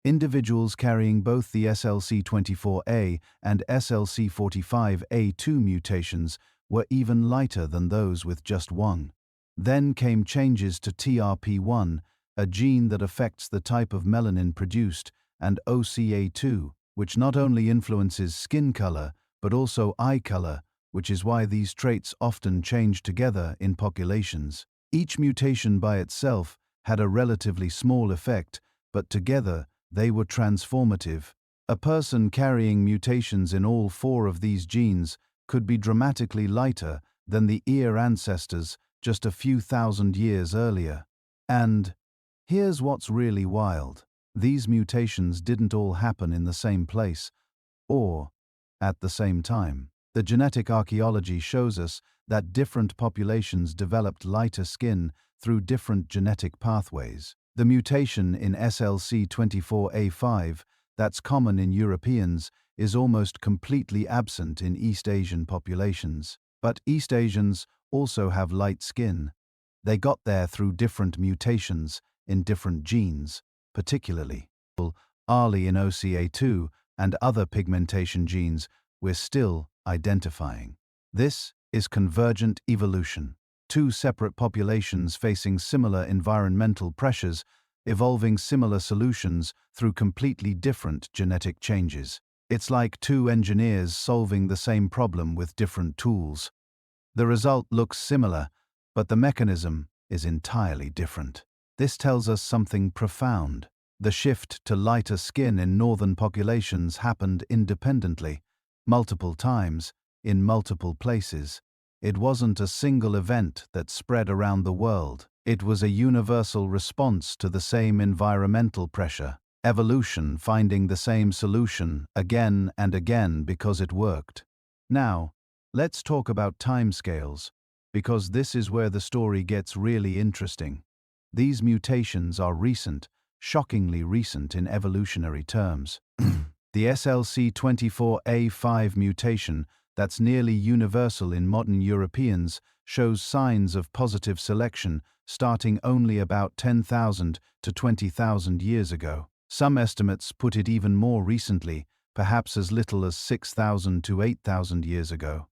Individuals carrying both the SLC24A and SLC45A2 mutations were even lighter than those with just one. Then came changes to TRP1, a gene that affects the type of melanin produced, and OCA2, which not only influences skin color, but also eye color, which is why these traits often change together in populations. Each mutation by itself had a relatively small effect, but together they were transformative. A person carrying mutations in all four of these genes could be dramatically lighter than the ear ancestors just a few thousand years earlier. And here's what's really wild. These mutations didn't all happen in the same place, or at the same time. The genetic archaeology shows us that different populations developed lighter skin through different genetic pathways. The mutation in SLC24A5 that's common in Europeans is almost completely absent in East Asian populations. But East Asians also have light skin. They got there through different mutations in different genes, particularly early in OCA2 and other pigmentation genes we're still identifying. This is convergent evolution. Two separate populations facing similar environmental pressures, evolving similar solutions through completely different genetic changes. It's like two engineers solving the same problem with different tools. The result looks similar, but the mechanism is entirely different. This tells us something profound. The shift to lighter skin in northern populations happened independently, multiple times, in multiple places. It wasn't a single event that spread around the world. It was a universal response to the same environmental pressure. Evolution finding the same solution again and again because it worked. Now, let's talk about timescales, because this is where the story gets really interesting. These mutations are recent, shockingly recent in evolutionary terms. The SLC24A5 mutation, that's nearly universal in modern Europeans, shows signs of positive selection starting only about 10,000 to 20,000 years ago. Some estimates put it even more recently, perhaps as little as 6,000 to 8,000 years ago.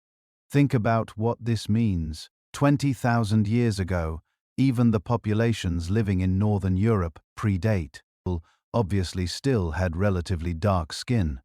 Think about what this means. 20,000 years ago, even the populations living in Northern Europe predate obviously still had relatively dark skin.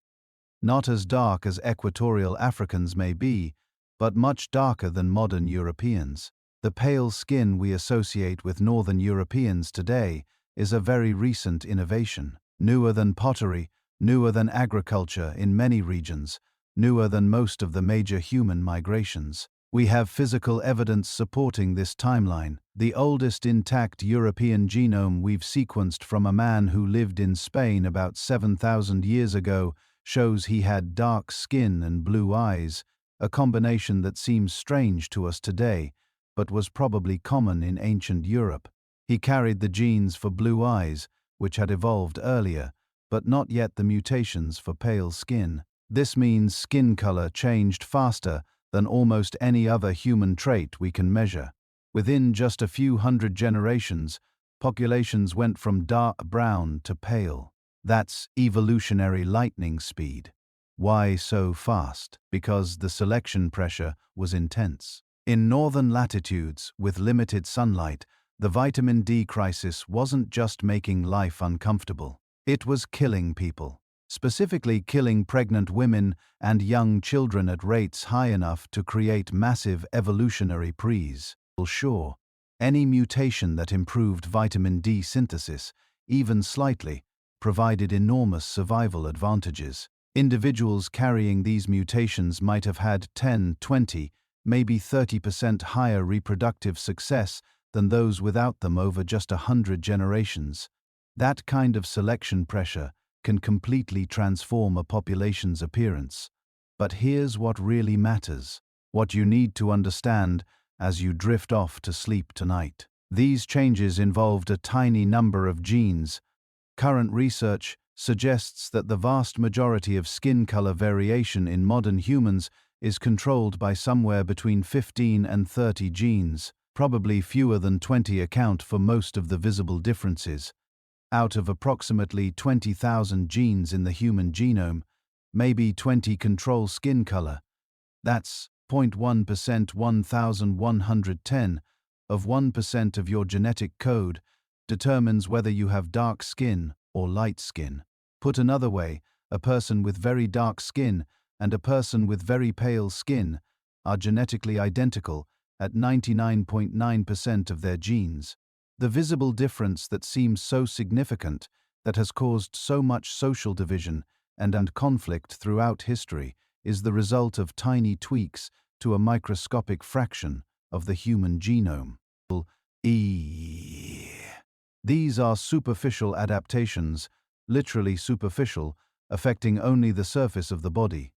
Not as dark as equatorial Africans may be, but much darker than modern Europeans. The pale skin we associate with Northern Europeans today is a very recent innovation, newer than pottery, newer than agriculture in many regions, newer than most of the major human migrations. We have physical evidence supporting this timeline. The oldest intact European genome we've sequenced from a man who lived in Spain about 7,000 years ago shows he had dark skin and blue eyes, a combination that seems strange to us today, but was probably common in ancient Europe. He carried the genes for blue eyes, which had evolved earlier, but not yet the mutations for pale skin. This means skin color changed faster than almost any other human trait we can measure. Within just a few hundred generations, populations went from dark brown to pale. That's evolutionary lightning speed. Why so fast? Because the selection pressure was intense. In northern latitudes, with limited sunlight, the vitamin D crisis wasn't just making life uncomfortable. It was killing people. Specifically killing pregnant women and young children at rates high enough to create massive evolutionary prees. Sure, any mutation that improved vitamin D synthesis, even slightly, provided enormous survival advantages. Individuals carrying these mutations might have had 10, 20, maybe 30% higher reproductive success than those without them over just 100 generations. That kind of selection pressure can completely transform a population's appearance. But here's what really matters, what you need to understand as you drift off to sleep tonight. These changes involved a tiny number of genes. Current research suggests that the vast majority of skin color variation in modern humans is controlled by somewhere between 15 and 30 genes. Probably fewer than 20 account for most of the visible differences. Out of approximately 20,000 genes in the human genome, maybe 20 control skin color. That's 0.1%, 1,110 of 1% of your genetic code determines whether you have dark skin or light skin. Put another way, a person with very dark skin and a person with very pale skin are genetically identical at 99.9% of their genes. The visible difference that seems so significant, that has caused so much social division and conflict throughout history, is the result of tiny tweaks to a microscopic fraction of the human genome. These are superficial adaptations, literally superficial, affecting only the surface of the body.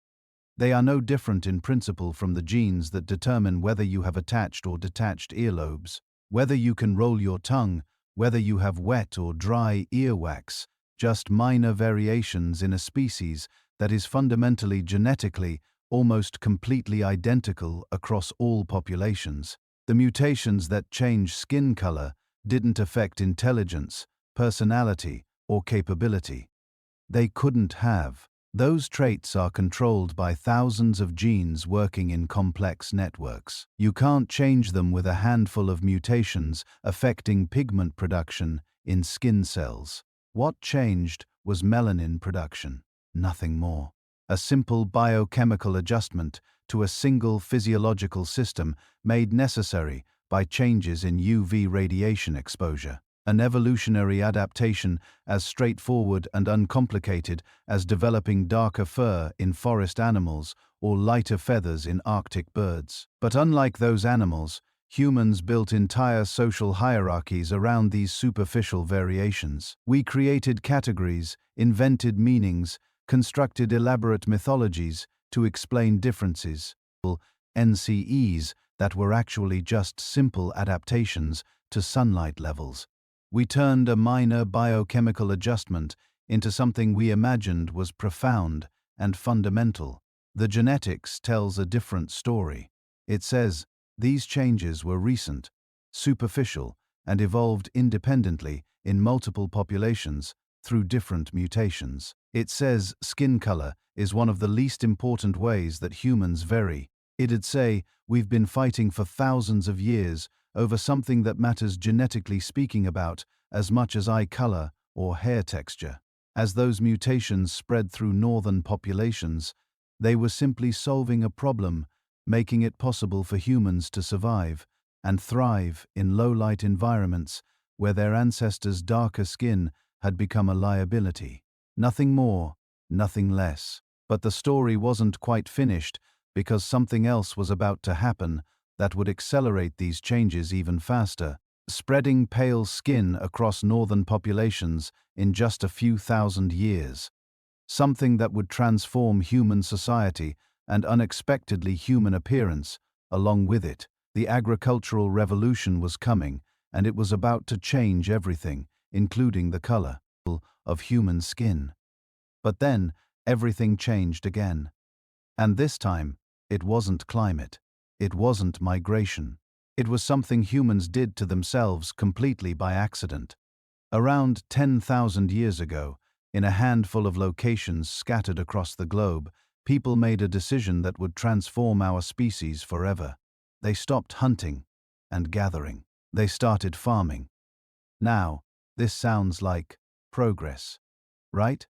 They are no different in principle from the genes that determine whether you have attached or detached earlobes, whether you can roll your tongue, whether you have wet or dry earwax, just minor variations in a species that is fundamentally genetically almost completely identical across all populations. The mutations that change skin color didn't affect intelligence, personality, or capability. They couldn't have. Those traits are controlled by thousands of genes working in complex networks. You can't change them with a handful of mutations affecting pigment production in skin cells. What changed was melanin production, nothing more. A simple biochemical adjustment to a single physiological system made necessary by changes in UV radiation exposure. An evolutionary adaptation as straightforward and uncomplicated as developing darker fur in forest animals or lighter feathers in Arctic birds. But unlike those animals, humans built entire social hierarchies around these superficial variations. We created categories, invented meanings, constructed elaborate mythologies to explain differences, NCEs that were actually just simple adaptations to sunlight levels. We turned a minor biochemical adjustment into something we imagined was profound and fundamental. The genetics tells a different story. It says these changes were recent, superficial, and evolved independently in multiple populations through different mutations. It says skin color is one of the least important ways that humans vary. It'd say we've been fighting for thousands of years over something that matters genetically speaking about as much as eye color or hair texture. As those mutations spread through northern populations, they were simply solving a problem, making it possible for humans to survive and thrive in low-light environments where their ancestors' darker skin had become a liability. Nothing more, nothing less. But the story wasn't quite finished because something else was about to happen that would accelerate these changes even faster, spreading pale skin across northern populations in just a few thousand years. Something that would transform human society and unexpectedly human appearance. Along with it, the agricultural revolution was coming, and it was about to change everything, including the color of human skin. But then, everything changed again. And this time, it wasn't climate. It wasn't migration. It was something humans did to themselves completely by accident. Around 10,000 years ago, in a handful of locations scattered across the globe, people made a decision that would transform our species forever. They stopped hunting and gathering. They started farming. Now, this sounds like progress, right?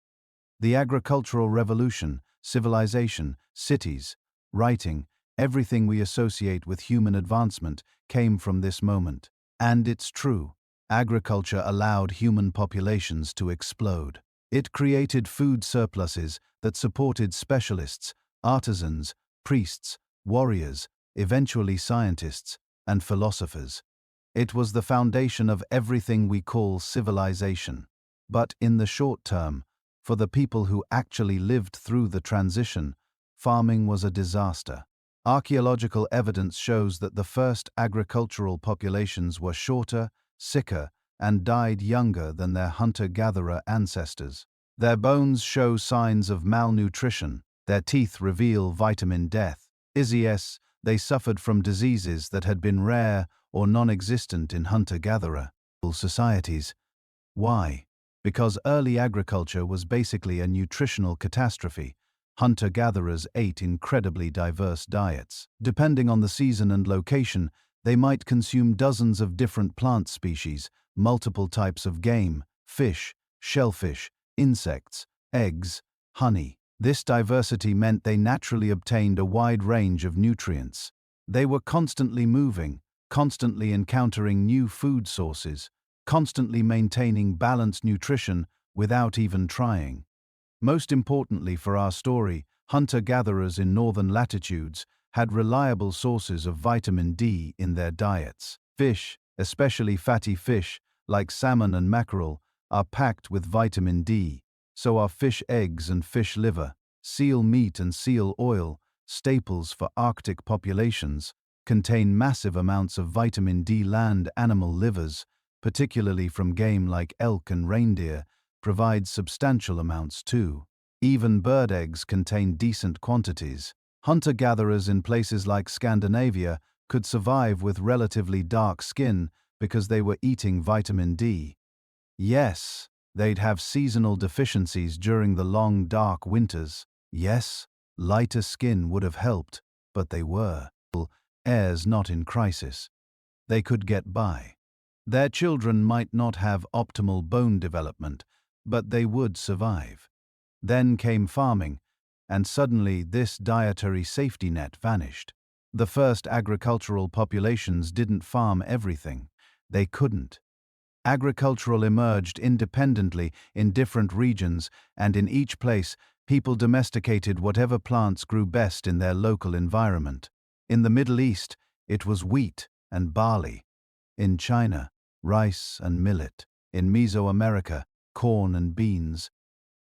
The agricultural revolution, civilization, cities, writing, everything we associate with human advancement came from this moment. And it's true. Agriculture allowed human populations to explode. It created food surpluses that supported specialists, artisans, priests, warriors, eventually scientists, and philosophers. It was the foundation of everything we call civilization. But in the short term, for the people who actually lived through the transition, farming was a disaster. Archaeological evidence shows that the first agricultural populations were shorter, sicker, and died younger than their hunter-gatherer ancestors. Their bones show signs of malnutrition. Their teeth reveal vitamin death. They suffered from diseases that had been rare or non-existent in hunter-gatherer societies. Why? Because early agriculture was basically a nutritional catastrophe. Hunter-gatherers ate incredibly diverse diets. Depending on the season and location, They might consume dozens of different plant species, multiple types of game, fish, shellfish, insects, eggs, honey. This diversity meant they naturally obtained a wide range of nutrients. They were constantly moving, constantly encountering new food sources, constantly maintaining balanced nutrition without even trying. Most importantly for our story, hunter-gatherers in northern latitudes had reliable sources of vitamin D in their diets. Fish, especially fatty fish like salmon and mackerel, are packed with vitamin D, so are fish eggs and fish liver. Seal meat and seal oil, staples for Arctic populations, contain massive amounts of vitamin D. Land animal livers, particularly from game like elk and reindeer, provide substantial amounts too. Even bird eggs contain decent quantities. Hunter-gatherers in places like Scandinavia could survive with relatively dark skin because they were eating vitamin D. Yes, they'd have seasonal deficiencies during the long dark winters. Yes, lighter skin would have helped, but they were heirs not in crisis. They could get by. Their children might not have optimal bone development, but they would survive. Then came farming, and suddenly this dietary safety net vanished. The first agricultural populations didn't farm everything. They couldn't. Agricultural emerged independently in different regions, and in each place, people domesticated whatever plants grew best in their local environment. In the Middle East, it was wheat and barley. In China, rice and millet. In Mesoamerica, corn and beans.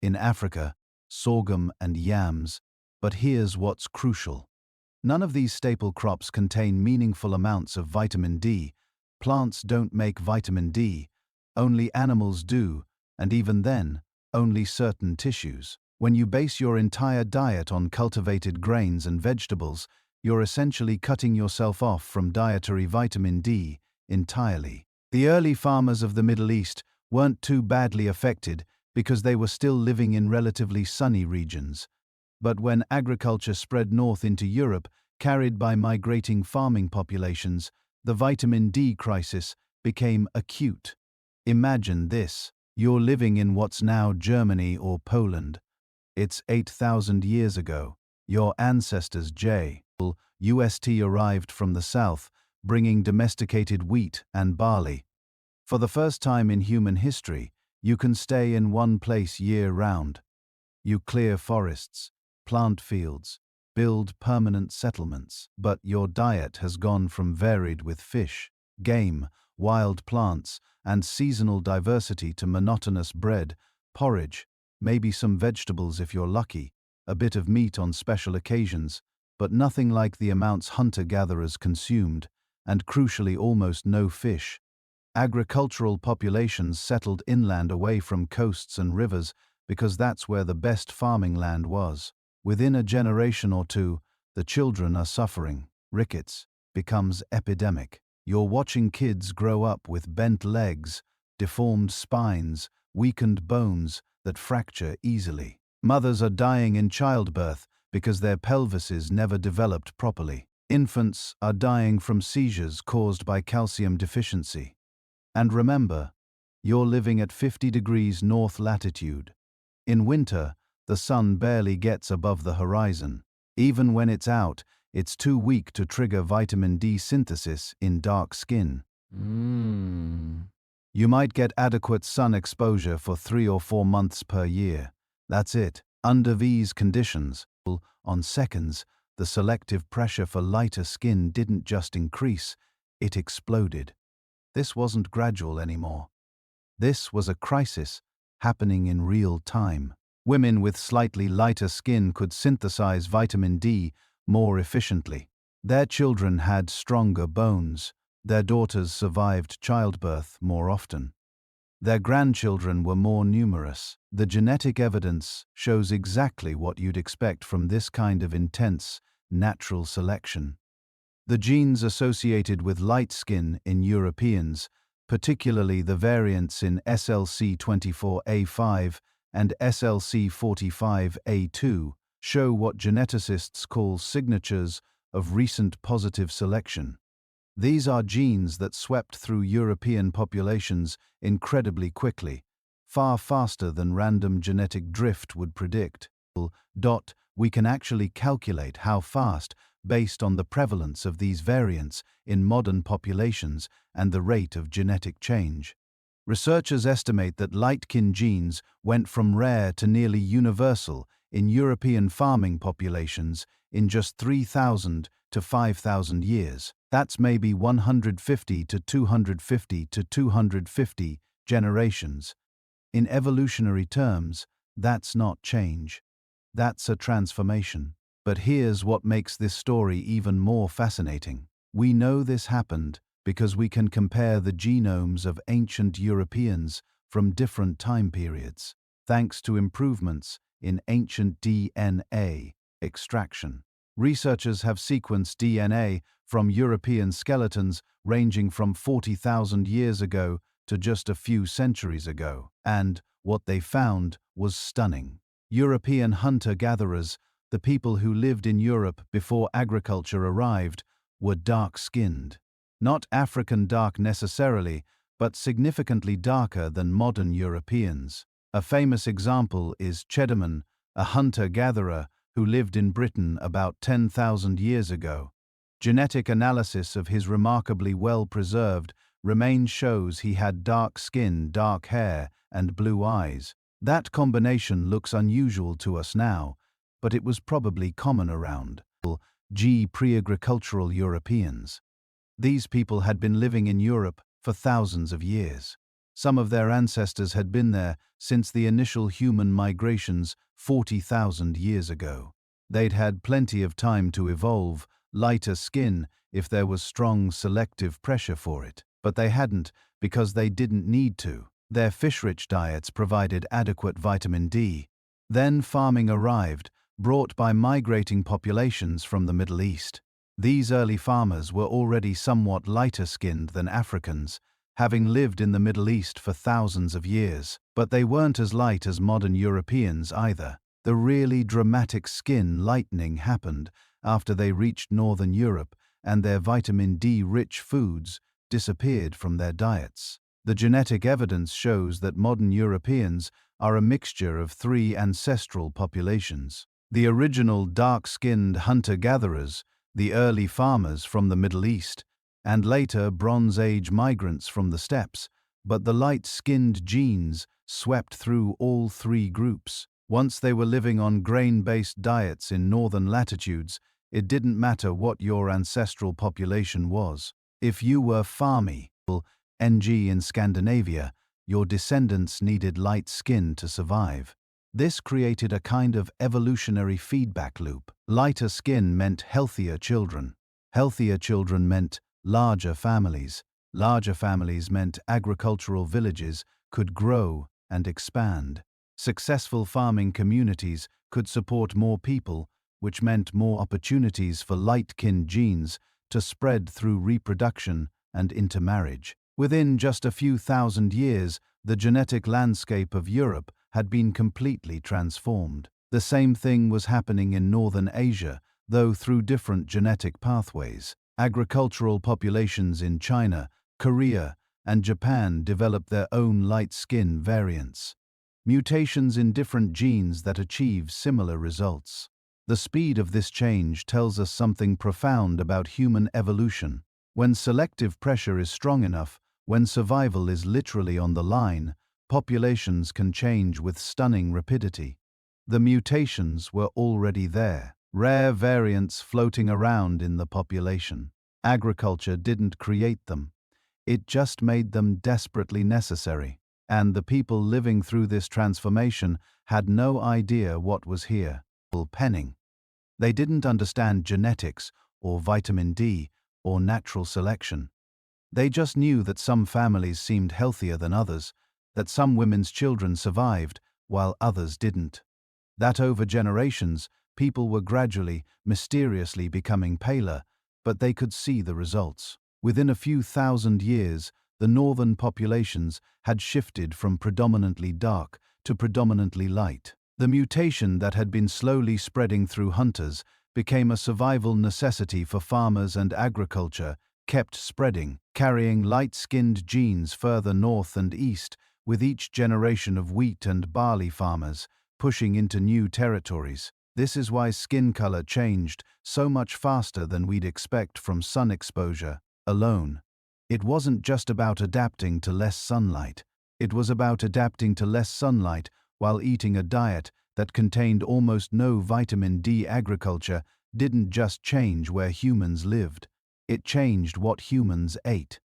In Africa, sorghum and yams. But here's what's crucial. None of these staple crops contain meaningful amounts of vitamin D. Plants don't make vitamin D. Only animals do, and even then, only certain tissues. When you base your entire diet on cultivated grains and vegetables, you're essentially cutting yourself off from dietary vitamin D entirely. The early farmers of the Middle East weren't too badly affected because they were still living in relatively sunny regions. But when agriculture spread north into Europe, carried by migrating farming populations, the vitamin D crisis became acute. Imagine this: you're living in what's now Germany or Poland. It's 8,000 years ago. Your ancestors UST arrived from the south, bringing domesticated wheat and barley. For the first time in human history, you can stay in one place year-round. You clear forests, plant fields, build permanent settlements. But your diet has gone from varied with fish, game, wild plants, and seasonal diversity to monotonous bread, porridge, maybe some vegetables if you're lucky, a bit of meat on special occasions, but nothing like the amounts hunter-gatherers consumed, and crucially almost no fish. Agricultural populations settled inland away from coasts and rivers because that's where the best farming land was. Within a generation or two, the children are suffering. Rickets becomes epidemic. You're watching kids grow up with bent legs, deformed spines, weakened bones that fracture easily. Mothers are dying in childbirth because their pelvises never developed properly. Infants are dying from seizures caused by calcium deficiency. And remember, you're living at 50 degrees north latitude. In winter, the sun barely gets above the horizon. Even when it's out, it's too weak to trigger vitamin D synthesis in dark skin. You might get adequate sun exposure for 3 or 4 months per year. That's it. Under these conditions, on seconds, the selective pressure for lighter skin didn't just increase, it exploded. This wasn't gradual anymore. This was a crisis happening in real time. Women with slightly lighter skin could synthesize vitamin D more efficiently. Their children had stronger bones. Their daughters survived childbirth more often. Their grandchildren were more numerous. The genetic evidence shows exactly what you'd expect from this kind of intense, natural selection. The genes associated with light skin in Europeans, particularly the variants in SLC24A5 and SLC45A2, show what geneticists call signatures of recent positive selection. These are genes that swept through European populations incredibly quickly, far faster than random genetic drift would predict. We can actually calculate how fast based on the prevalence of these variants in modern populations and the rate of genetic change. Researchers estimate that light-skinned genes went from rare to nearly universal in European farming populations in just 3,000 to 5,000 years. That's maybe 150 to 250 to 250 generations. In evolutionary terms, that's not change. That's a transformation. But here's what makes this story even more fascinating. We know this happened because we can compare the genomes of ancient Europeans from different time periods, thanks to improvements in ancient DNA extraction. Researchers have sequenced DNA from European skeletons ranging from 40,000 years ago to just a few centuries ago, and what they found was stunning. European hunter-gatherers, the people who lived in Europe before agriculture arrived, were dark-skinned. Not African dark necessarily, but significantly darker than modern Europeans. A famous example is Chedeman, a hunter-gatherer who lived in Britain about 10,000 years ago. Genetic analysis of his remarkably well-preserved remains shows he had dark skin, dark hair, and blue eyes. That combination looks unusual to us now, but it was probably common around pre-agricultural Europeans. These people had been living in Europe for thousands of years. Some of their ancestors had been there since the initial human migrations 40,000 years ago. They'd had plenty of time to evolve, lighter skin if there was strong selective pressure for it. But they hadn't because they didn't need to. Their fish-rich diets provided adequate vitamin D. Then farming arrived, brought by migrating populations from the Middle East. These early farmers were already somewhat lighter-skinned than Africans, having lived in the Middle East for thousands of years. But they weren't as light as modern Europeans either. The really dramatic skin lightening happened after they reached northern Europe, and their vitamin D-rich foods disappeared from their diets. The genetic evidence shows that modern Europeans are a mixture of three ancestral populations. The original dark-skinned hunter-gatherers, the early farmers from the Middle East, and later Bronze Age migrants from the steppes, but the light-skinned genes swept through all three groups. Once they were living on grain-based diets in northern latitudes, it didn't matter what your ancestral population was. If you were farmy, NG in Scandinavia, your descendants needed light skin to survive. This created a kind of evolutionary feedback loop. Lighter skin meant healthier children. Healthier children meant larger families. Larger families meant agricultural villages could grow and expand. Successful farming communities could support more people, which meant more opportunities for light-skinned genes to spread through reproduction and intermarriage. Within just a few thousand years, the genetic landscape of Europe had been completely transformed. The same thing was happening in northern Asia, though through different genetic pathways. Agricultural populations in China, Korea, and Japan developed their own light skin variants. Mutations in different genes that achieve similar results. The speed of this change tells us something profound about human evolution. When selective pressure is strong enough, when survival is literally on the line, populations can change with stunning rapidity. The mutations were already there, rare variants floating around in the population. Agriculture didn't create them. It just made them desperately necessary. And the people living through this transformation had no idea what was here. Penning. They didn't understand genetics or vitamin D or natural selection. They just knew that some families seemed healthier than others, that some women's children survived while others didn't. That over generations, people were gradually, mysteriously becoming paler, but they could see the results. Within a few thousand years, the northern populations had shifted from predominantly dark to predominantly light. The mutation that had been slowly spreading through hunters became a survival necessity for farmers and agriculture, kept spreading, carrying light-skinned genes further north and east, with each generation of wheat and barley farmers pushing into new territories. This is why skin color changed so much faster than we'd expect from sun exposure alone. It wasn't just about adapting to less sunlight. It was about adapting to less sunlight while eating a diet that contained almost no vitamin D. Agriculture didn't just change where humans lived. It changed what humans ate.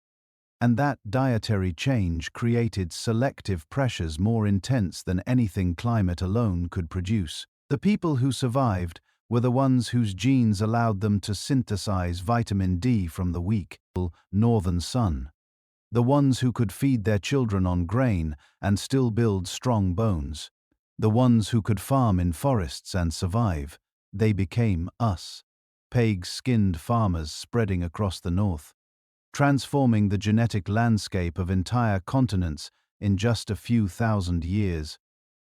And that dietary change created selective pressures more intense than anything climate alone could produce. The people who survived were the ones whose genes allowed them to synthesize vitamin D from the weak, northern sun. The ones who could feed their children on grain and still build strong bones. The ones who could farm in forests and survive. They became us, pig-skinned farmers spreading across the north, transforming the genetic landscape of entire continents in just a few thousand years,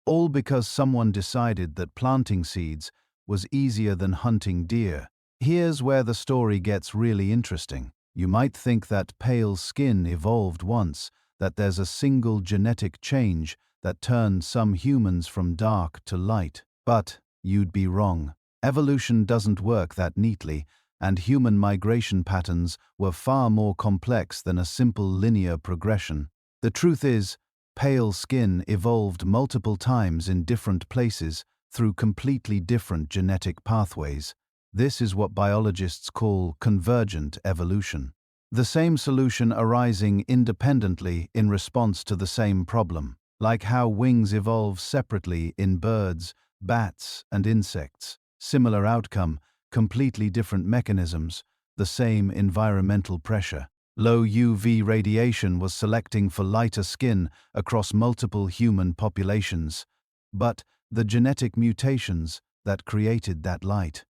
all because someone decided that planting seeds was easier than hunting deer. Here's where the story gets really interesting. You might think that pale skin evolved once, that there's a single genetic change that turned some humans from dark to light. But you'd be wrong. Evolution doesn't work that neatly, and human migration patterns were far more complex than a simple linear progression. The truth is, pale skin evolved multiple times in different places through completely different genetic pathways. This is what biologists call convergent evolution. The same solution arising independently in response to the same problem, like how wings evolve separately in birds, bats, and insects. Similar outcome, completely different mechanisms, the same environmental pressure. Low UV radiation was selecting for lighter skin across multiple human populations, but the genetic mutations that created that light,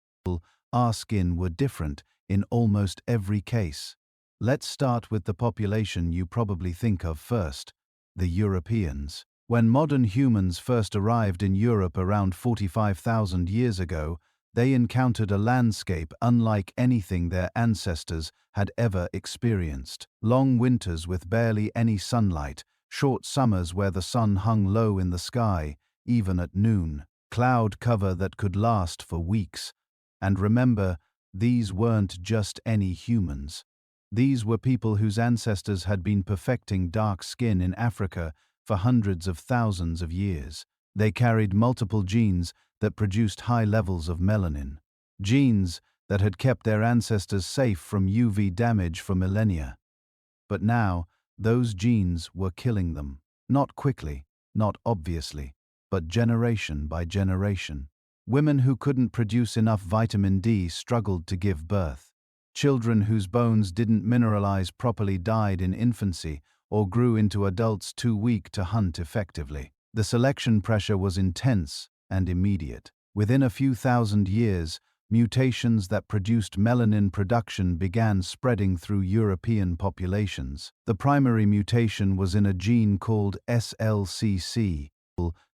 our skin, were different in almost every case. Let's start with the population you probably think of first, the Europeans. When modern humans first arrived in Europe around 45,000 years ago, they encountered a landscape unlike anything their ancestors had ever experienced. Long winters with barely any sunlight, short summers where the sun hung low in the sky, even at noon, cloud cover that could last for weeks. And remember, these weren't just any humans. These were people whose ancestors had been perfecting dark skin in Africa for hundreds of thousands of years. They carried multiple genes that produced high levels of melanin. Genes that had kept their ancestors safe from UV damage for millennia. But now, those genes were killing them. Not quickly, not obviously, but generation by generation. Women who couldn't produce enough vitamin D struggled to give birth. Children whose bones didn't mineralize properly died in infancy or grew into adults too weak to hunt effectively. The selection pressure was intense and immediate. Within a few thousand years, mutations that produced melanin production began spreading through European populations. The primary mutation was in a gene called SLCC,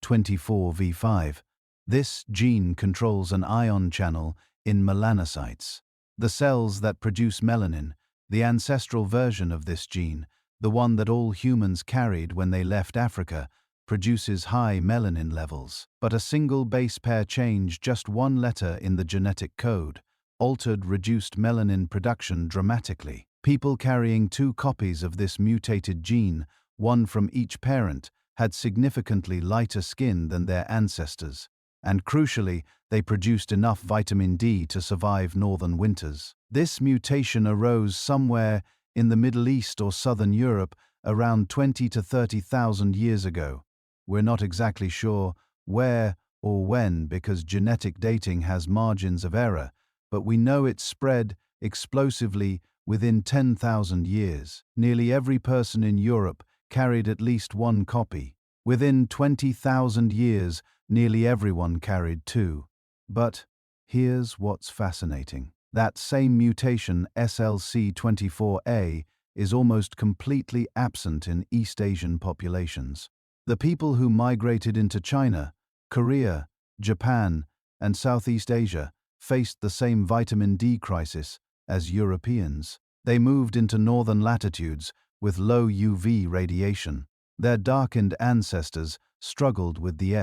24V5. This gene controls an ion channel in melanocytes. The cells that produce melanin, the ancestral version of this gene, the one that all humans carried when they left Africa, produces high melanin levels. But a single base pair change, just one letter in the genetic code, reduced melanin production dramatically. People carrying 2 copies of this mutated gene, one from each parent, had significantly lighter skin than their ancestors. And crucially, they produced enough vitamin D to survive northern winters. This mutation arose somewhere in the Middle East or southern Europe around 20 to 30,000 years ago. We're not exactly sure where or when because genetic dating has margins of error, but we know it spread explosively within 10,000 years. Nearly every person in Europe carried at least 1 copy. Within 20,000 years, nearly everyone carried 2. But here's what's fascinating. That same mutation, SLC24A, is almost completely absent in East Asian populations. The people who migrated into China, Korea, Japan, and Southeast Asia faced the same vitamin D crisis as Europeans. They moved into northern latitudes with low UV radiation. Their darkened ancestors struggled with the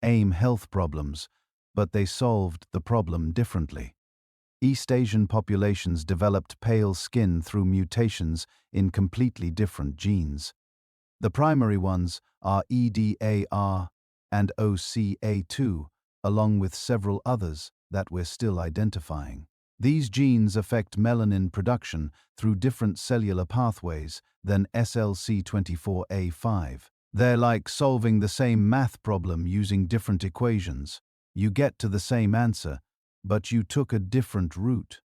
AIM health problems, but they solved the problem differently. East Asian populations developed pale skin through mutations in completely different genes. The primary ones are EDAR and OCA2, along with several others that we're still identifying. These genes affect melanin production through different cellular pathways than SLC24A5. They're like solving the same math problem using different equations. You get to the same answer, but you took a different route.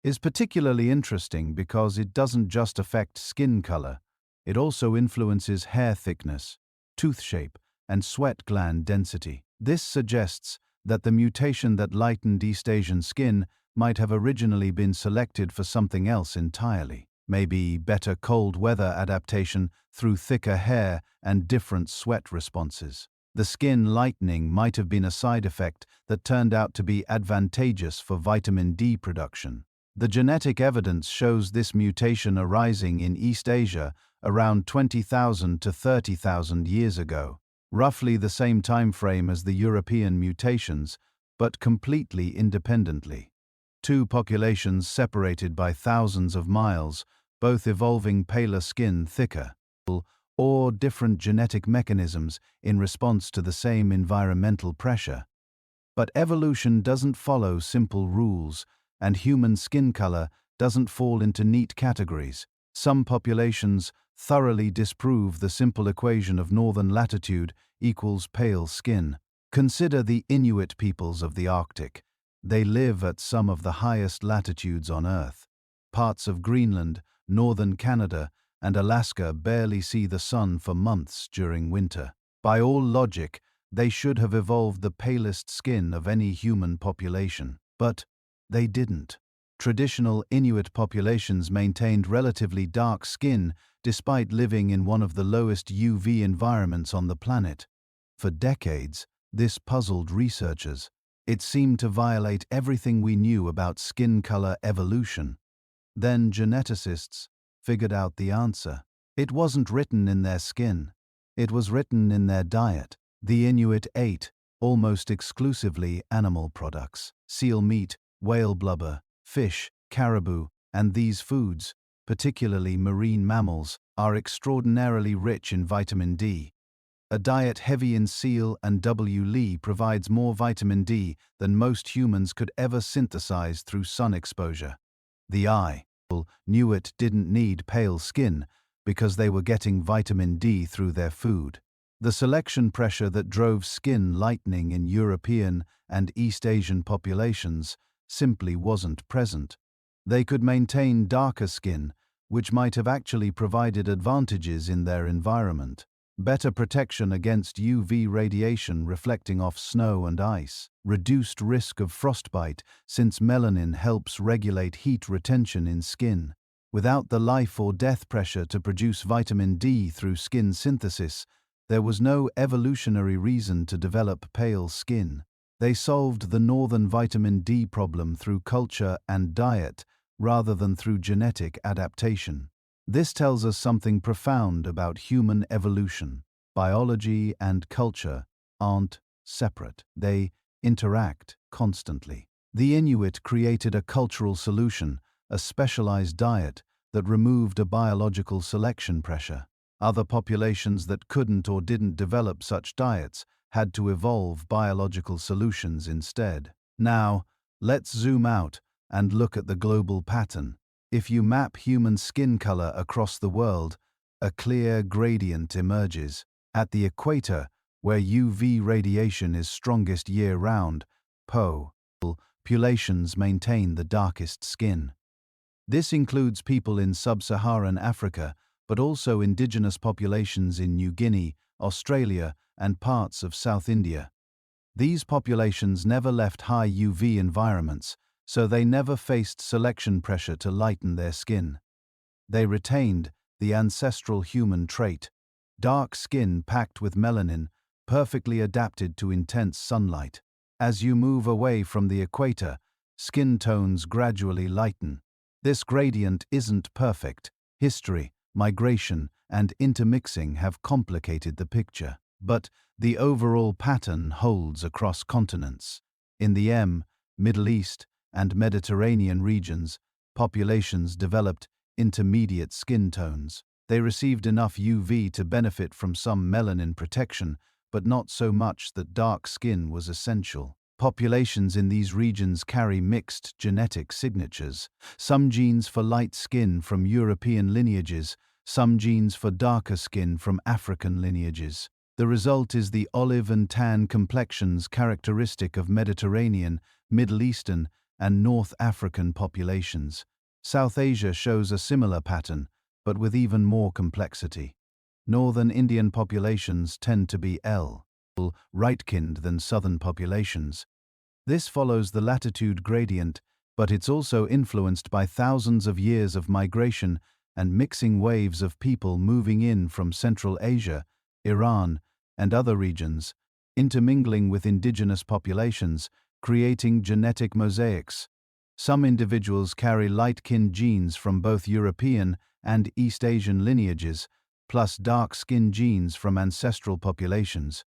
Is particularly interesting because it doesn't just affect skin color, it also influences hair thickness, tooth shape, and sweat gland density. This suggests that the mutation that lightened East Asian skin might have originally been selected for something else entirely. Maybe better cold weather adaptation through thicker hair and different sweat responses. The skin lightening might have been a side effect that turned out to be advantageous for vitamin D production. The genetic evidence shows this mutation arising in East Asia around 20,000 to 30,000 years ago, roughly the same time frame as the European mutations, but completely independently. Two populations separated by thousands of miles, both evolving paler skin thicker, or different genetic mechanisms in response to the same environmental pressure. But evolution doesn't follow simple rules, and human skin color doesn't fall into neat categories. Some populations thoroughly disprove the simple equation of northern latitude equals pale skin. Consider the Inuit peoples of the Arctic. They live at some of the highest latitudes on Earth. Parts of Greenland, northern Canada, and Alaska barely see the sun for months during winter. By all logic, they should have evolved the palest skin of any human population. But they didn't. Traditional Inuit populations maintained relatively dark skin despite living in one of the lowest UV environments on the planet. For decades, this puzzled researchers. It seemed to violate everything we knew about skin color evolution. Then geneticists figured out the answer. It wasn't written in their skin. It was written in their diet. The Inuit ate almost exclusively animal products: seal meat, whale blubber, fish, caribou, and these foods, particularly marine mammals, are extraordinarily rich in vitamin D. A diet heavy in seal and Li provides more vitamin D than most humans could ever synthesize through sun exposure. The Inuit didn't need pale skin because they were getting vitamin D through their food. The selection pressure that drove skin lightening in European and East Asian populations simply wasn't present. They could maintain darker skin, which might have actually provided advantages in their environment. Better protection against UV radiation reflecting off snow and ice. Reduced risk of frostbite since melanin helps regulate heat retention in skin. Without the life or death pressure to produce vitamin D through skin synthesis, there was no evolutionary reason to develop pale skin. They solved the northern vitamin D problem through culture and diet rather than through genetic adaptation. This tells us something profound about human evolution. Biology and culture aren't separate. They interact constantly. The Inuit created a cultural solution, a specialized diet that removed a biological selection pressure. Other populations that couldn't or didn't develop such diets had to evolve biological solutions instead. Now, let's zoom out and look at the global pattern. If you map human skin color across the world, a clear gradient emerges. At the equator, where UV radiation is strongest year-round, populations maintain the darkest skin. This includes people in sub-Saharan Africa, but also indigenous populations in New Guinea, Australia, and parts of South India. These populations never left high UV environments, so they never faced selection pressure to lighten their skin. They retained the ancestral human trait: dark skin packed with melanin, perfectly adapted to intense sunlight. As you move away from the equator, skin tones gradually lighten. This gradient isn't perfect. History, migration, and intermixing have complicated the picture. But the overall pattern holds across continents. In the Middle East, and Mediterranean regions, populations developed intermediate skin tones. They received enough UV to benefit from some melanin protection, but not so much that dark skin was essential. Populations in these regions carry mixed genetic signatures, some genes for light skin from European lineages, some genes for darker skin from African lineages. The result is the olive and tan complexions characteristic of Mediterranean, Middle Eastern, and North African populations. South Asia shows a similar pattern, but with even more complexity. Northern Indian populations tend to be right-skinned than southern populations. This follows the latitude gradient, but it's also influenced by thousands of years of migration and mixing waves of people moving in from Central Asia, Iran, and other regions, intermingling with indigenous populations, creating genetic mosaics. Some individuals carry light-skinned genes from both European and East Asian lineages, plus dark-skinned genes from ancestral populations.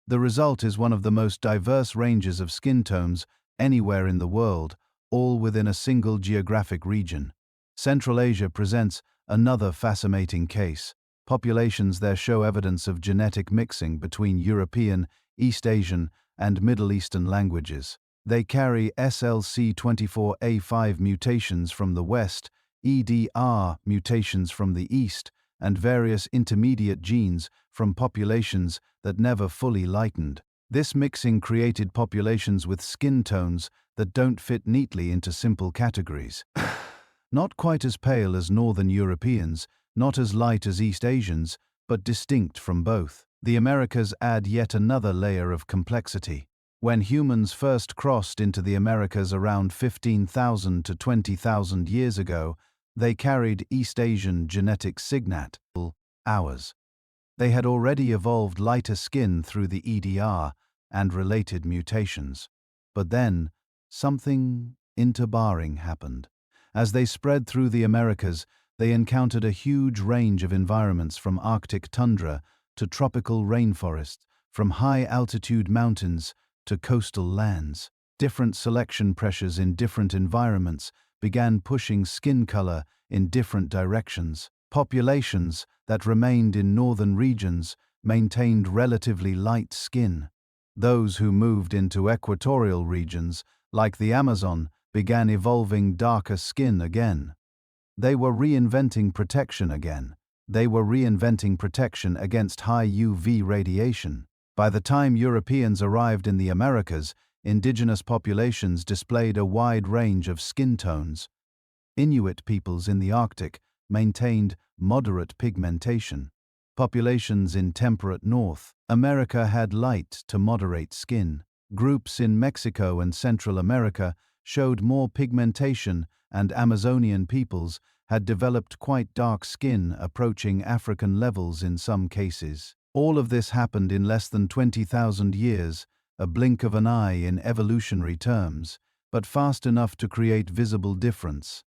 The result is one of the most diverse ranges of skin tones anywhere in the world, all within a single geographic region. Central Asia presents another fascinating case. Populations there show evidence of genetic mixing between European, East Asian, and Middle Eastern languages. They carry SLC24A5 mutations from the West, EDR mutations from the East, and various intermediate genes from populations that never fully lightened. This mixing created populations with skin tones that don't fit neatly into simple categories. Not quite as pale as Northern Europeans, not as light as East Asians, but distinct from both. The Americas add yet another layer of complexity. When humans first crossed into the Americas around 15,000 to 20,000 years ago, they carried East Asian genetic signet, ours. They had already evolved lighter skin through the EDR and related mutations. But then, something interbarring happened. As they spread through the Americas, they encountered a huge range of environments from Arctic tundra to tropical rainforests, from high-altitude mountains to coastal lands. Different selection pressures in different environments began pushing skin color in different directions. Populations that remained in northern regions maintained relatively light skin. Those who moved into equatorial regions, like the Amazon, began evolving darker skin again. They were reinventing protection again. They were reinventing protection against high UV radiation. By the time Europeans arrived in the Americas, indigenous populations displayed a wide range of skin tones. Inuit peoples in the Arctic maintained moderate pigmentation. Populations in temperate North America had light to moderate skin. Groups in Mexico and Central America showed more pigmentation, and Amazonian peoples had developed quite dark skin approaching African levels in some cases. All of this happened in less than 20,000 years, a blink of an eye in evolutionary terms, but fast enough to create visible difference,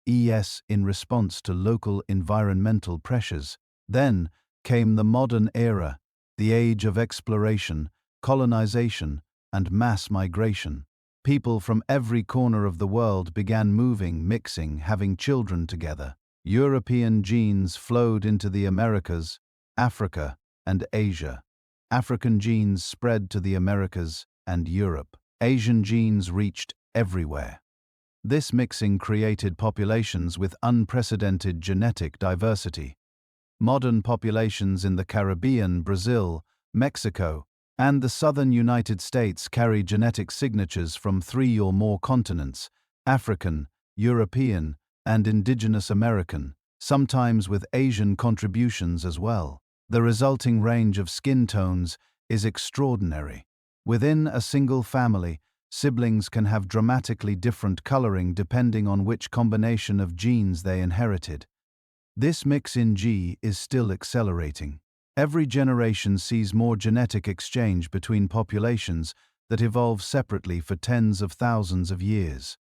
in response to local environmental pressures. Then came the modern era, the age of exploration, colonization, and mass migration. People from every corner of the world began moving, mixing, having children together. European genes flowed into the Americas, Africa, and Asia. African genes spread to the Americas and Europe. Asian genes reached everywhere. This mixing created populations with unprecedented genetic diversity. Modern populations in the Caribbean, Brazil, Mexico, and the southern United States carry genetic signatures from 3 or more continents: African, European, and indigenous American, sometimes with Asian contributions as well. The resulting range of skin tones is extraordinary. Within a single family, siblings can have dramatically different coloring depending on which combination of genes they inherited. This mix in G is still accelerating. Every generation sees more genetic exchange between populations, that evolve separately for tens of thousands of years.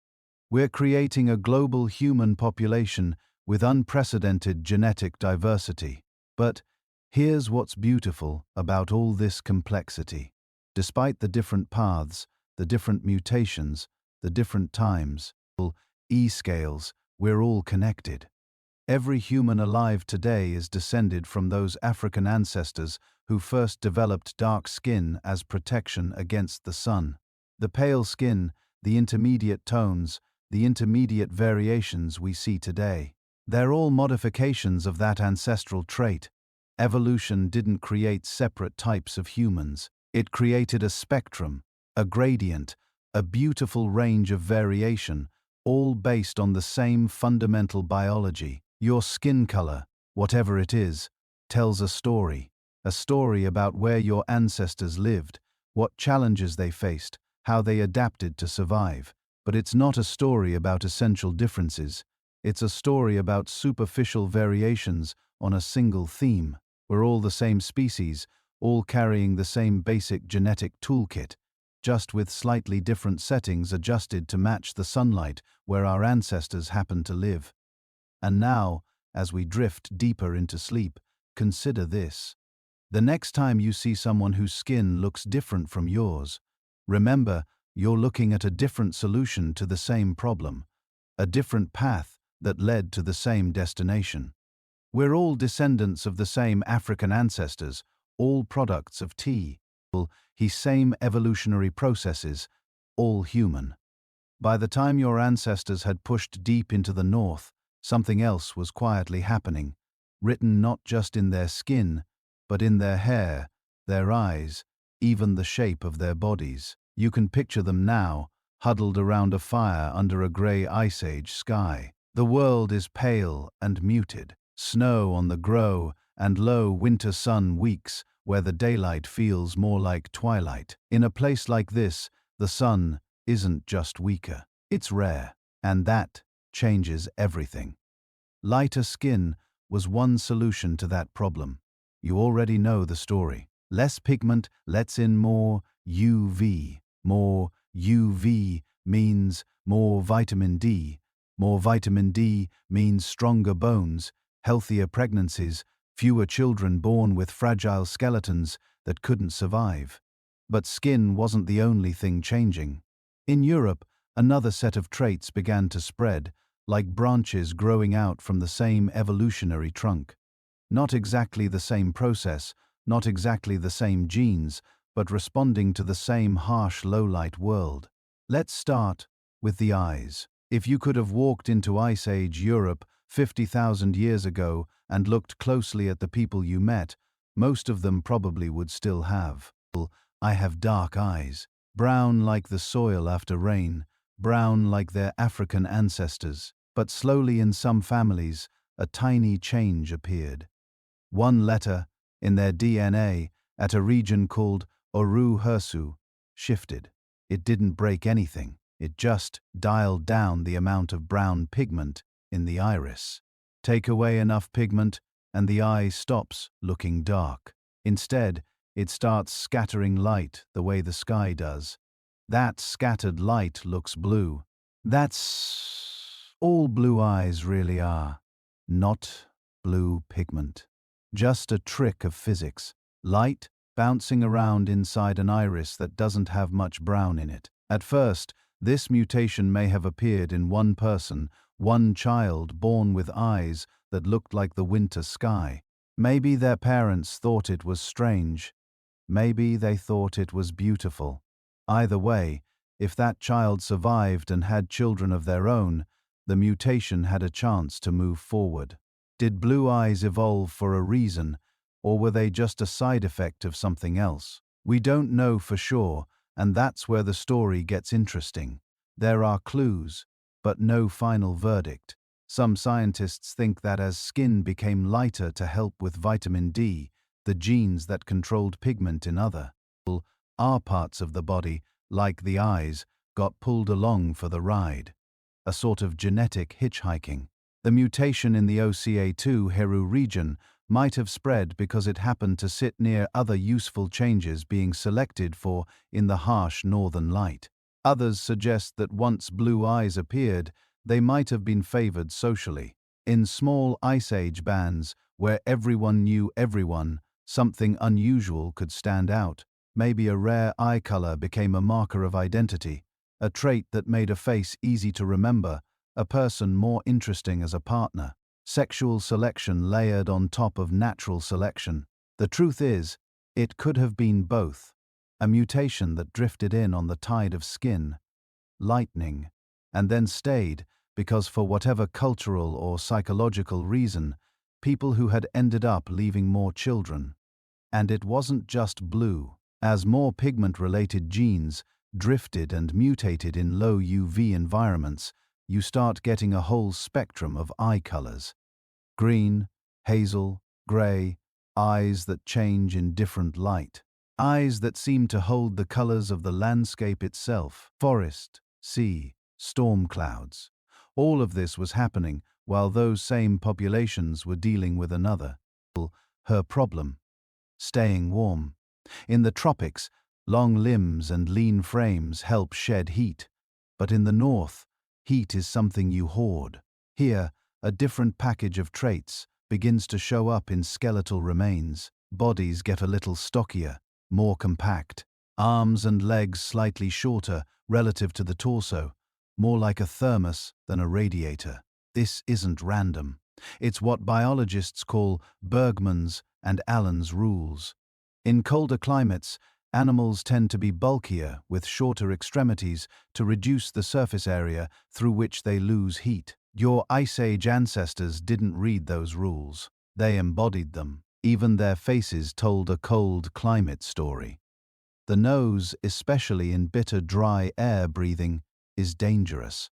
We're creating a global human population with unprecedented genetic diversity. But here's what's beautiful about all this complexity. Despite the different paths, the different mutations, the different times, E-scales, we're all connected. Every human alive today is descended from those African ancestors who first developed dark skin as protection against the sun. The pale skin, the intermediate tones, the intermediate variations we see today. They're all modifications of that ancestral trait. Evolution didn't create separate types of humans. It created a spectrum, a gradient, a beautiful range of variation, all based on the same fundamental biology. Your skin color, whatever it is, tells a story about where your ancestors lived, what challenges they faced, how they adapted to survive. But it's not a story about essential differences. It's a story about superficial variations on a single theme. We're all the same species, all carrying the same basic genetic toolkit, just with slightly different settings adjusted to match the sunlight where our ancestors happened to live. And now, as we drift deeper into sleep, consider this. The next time you see someone whose skin looks different from yours, remember, you're looking at a different solution to the same problem, a different path that led to the same destination. We're all descendants of the same African ancestors, all products of same evolutionary processes, all human. By the time your ancestors had pushed deep into the north, something else was quietly happening, written not just in their skin, but in their hair, their eyes, even the shape of their bodies. You can picture them now, huddled around a fire under a grey Ice Age sky. The world is pale and muted. Snow on the grow and low winter sun weeks where the daylight feels more like twilight. In a place like this, the sun isn't just weaker. It's rare, and that changes everything. Lighter skin was one solution to that problem. You already know the story. Less pigment lets in more UV. More UV means more vitamin D. More vitamin D means stronger bones, healthier pregnancies, fewer children born with fragile skeletons that couldn't survive. But skin wasn't the only thing changing. In Europe, another set of traits began to spread, like branches growing out from the same evolutionary trunk. Not exactly the same process, not exactly the same genes, but responding to the same harsh low-light world. Let's start with the eyes. If you could have walked into Ice Age Europe 50,000 years ago and looked closely at the people you met, most of them probably would still have. I have dark eyes, brown like the soil after rain, brown like their African ancestors. But slowly in some families, a tiny change appeared. One letter, in their DNA, at a region called Oru Hirsu, shifted. It didn't break anything, it just dialed down the amount of brown pigment in the iris. Take away enough pigment, and the eye stops looking dark. Instead, it starts scattering light the way the sky does. That scattered light looks blue. That's all blue eyes really are. Not blue pigment. Just a trick of physics. Light bouncing around inside an iris that doesn't have much brown in it. At first, this mutation may have appeared in one person, one child born with eyes that looked like the winter sky. Maybe their parents thought it was strange. Maybe they thought it was beautiful. Either way, if that child survived and had children of their own, the mutation had a chance to move forward. Did blue eyes evolve for a reason, or were they just a side effect of something else? We don't know for sure, and that's where the story gets interesting. There are clues, but no final verdict. Some scientists think that as skin became lighter to help with vitamin D, the genes that controlled pigment in other parts of the body, like the eyes, got pulled along for the ride. A sort of genetic hitchhiking. The mutation in the OCA2 Heru region might have spread because it happened to sit near other useful changes being selected for in the harsh northern light. Others suggest that once blue eyes appeared, they might have been favored socially. In small Ice Age bands, where everyone knew everyone, something unusual could stand out. Maybe a rare eye color became a marker of identity, a trait that made a face easy to remember, a person more interesting as a partner. Sexual selection layered on top of natural selection. The truth is, it could have been both. A mutation that drifted in on the tide of skin, lightning, and then stayed because for whatever cultural or psychological reason, people who had ended up leaving more children. And it wasn't just blue. As more pigment-related genes drifted and mutated in low UV environments, you start getting a whole spectrum of eye colors. Green, hazel, gray, eyes that change in different light. Eyes that seem to hold the colors of the landscape itself. Forest, sea, storm clouds. All of this was happening while those same populations were dealing with another. Her problem. Staying warm. In the tropics, long limbs and lean frames help shed heat. But in the north, heat is something you hoard. Here, a different package of traits begins to show up in skeletal remains. Bodies get a little stockier, more compact. Arms and legs slightly shorter relative to the torso, more like a thermos than a radiator. This isn't random. It's what biologists call Bergmann's and Allen's rules. In colder climates, animals tend to be bulkier with shorter extremities to reduce the surface area through which they lose heat. Your Ice Age ancestors didn't read those rules. They embodied them. Even their faces told a cold climate story. The nose, especially in bitter, dry air breathing, is dangerous.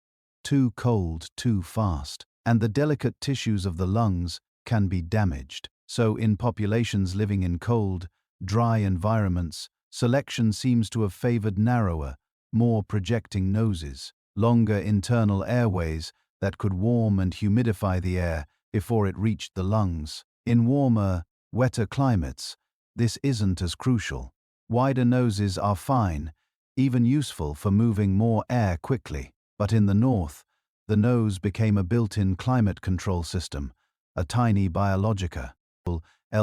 Too cold, too fast. And the delicate tissues of the lungs can be damaged. So in populations living in cold, dry environments, selection seems to have favored narrower, more projecting noses, longer internal airways that could warm and humidify the air before it reached the lungs. In warmer, wetter climates, this isn't as crucial. Wider noses are fine, even useful for moving more air quickly. But in the north, the nose became a built-in climate control system, a tiny biologica,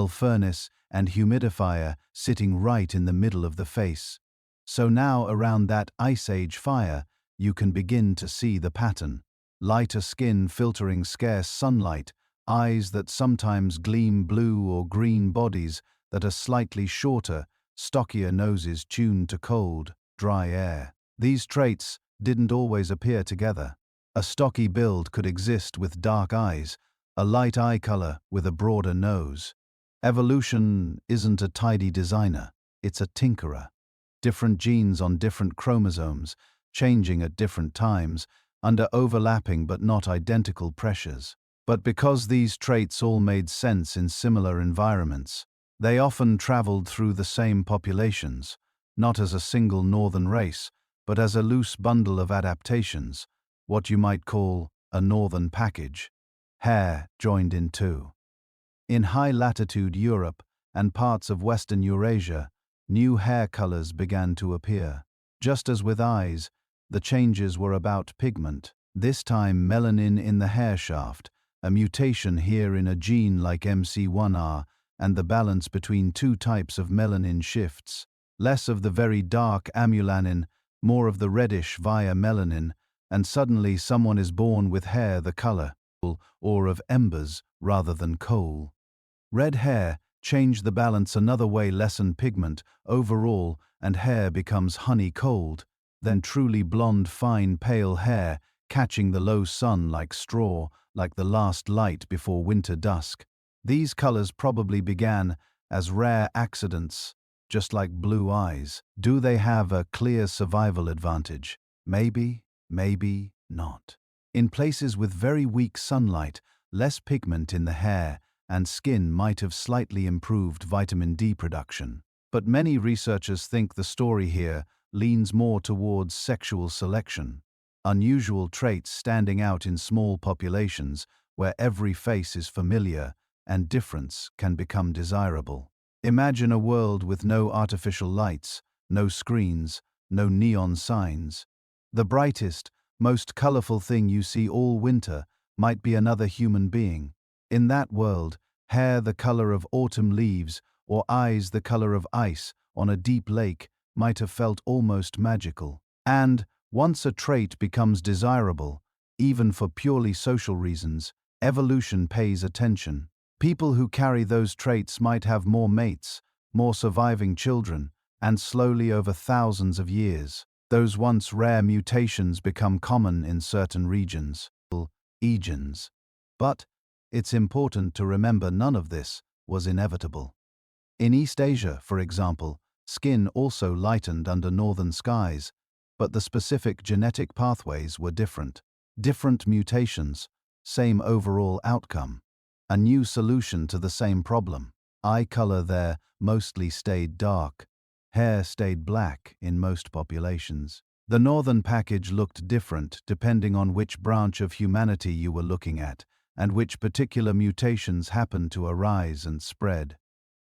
furnace and humidifier sitting right in the middle of the face. So now around that Ice Age fire, you can begin to see the pattern. Lighter skin filtering scarce sunlight, eyes that sometimes gleam blue or green, bodies that are slightly shorter, stockier noses tuned to cold, dry air. These traits didn't always appear together. A stocky build could exist with dark eyes, a light eye color with a broader nose. Evolution isn't a tidy designer, it's a tinkerer. Different genes on different chromosomes, changing at different times, under overlapping but not identical pressures. But because these traits all made sense in similar environments, they often traveled through the same populations, not as a single northern race, but as a loose bundle of adaptations, what you might call a northern package. Hair joined in too. In high-latitude Europe and parts of Western Eurasia, new hair colors began to appear. Just as with eyes, the changes were about pigment, this time melanin in the hair shaft, a mutation here in a gene like MC1R, and the balance between two types of melanin shifts. Less of the very dark amulanin, more of the reddish via melanin, and suddenly someone is born with hair the color, or of embers rather than coal. Red hair changed the balance another way, lessen pigment overall, and hair becomes honey cold, then truly blonde fine pale hair catching the low sun like straw, like the last light before winter dusk. These colors probably began as rare accidents, just like blue eyes. Do they have a clear survival advantage? Maybe, maybe not. In places with very weak sunlight, less pigment in the hair and skin might have slightly improved vitamin D production. But many researchers think the story here leans more towards sexual selection. Unusual traits standing out in small populations where every face is familiar and difference can become desirable. Imagine a world with no artificial lights, no screens, no neon signs. The brightest, most colorful thing you see all winter might be another human being. In that world, hair the color of autumn leaves or eyes the color of ice on a deep lake might have felt almost magical. And, once a trait becomes desirable, even for purely social reasons, evolution pays attention. People who carry those traits might have more mates, more surviving children, and slowly over thousands of years, those once rare mutations become common in certain regions. Egens. But it's important to remember none of this was inevitable. In East Asia, for example, skin also lightened under northern skies, but the specific genetic pathways were different. Different mutations, same overall outcome. A new solution to the same problem. Eye color there mostly stayed dark. Hair stayed black in most populations. The northern package looked different depending on which branch of humanity you were looking at, and which particular mutations happened to arise and spread.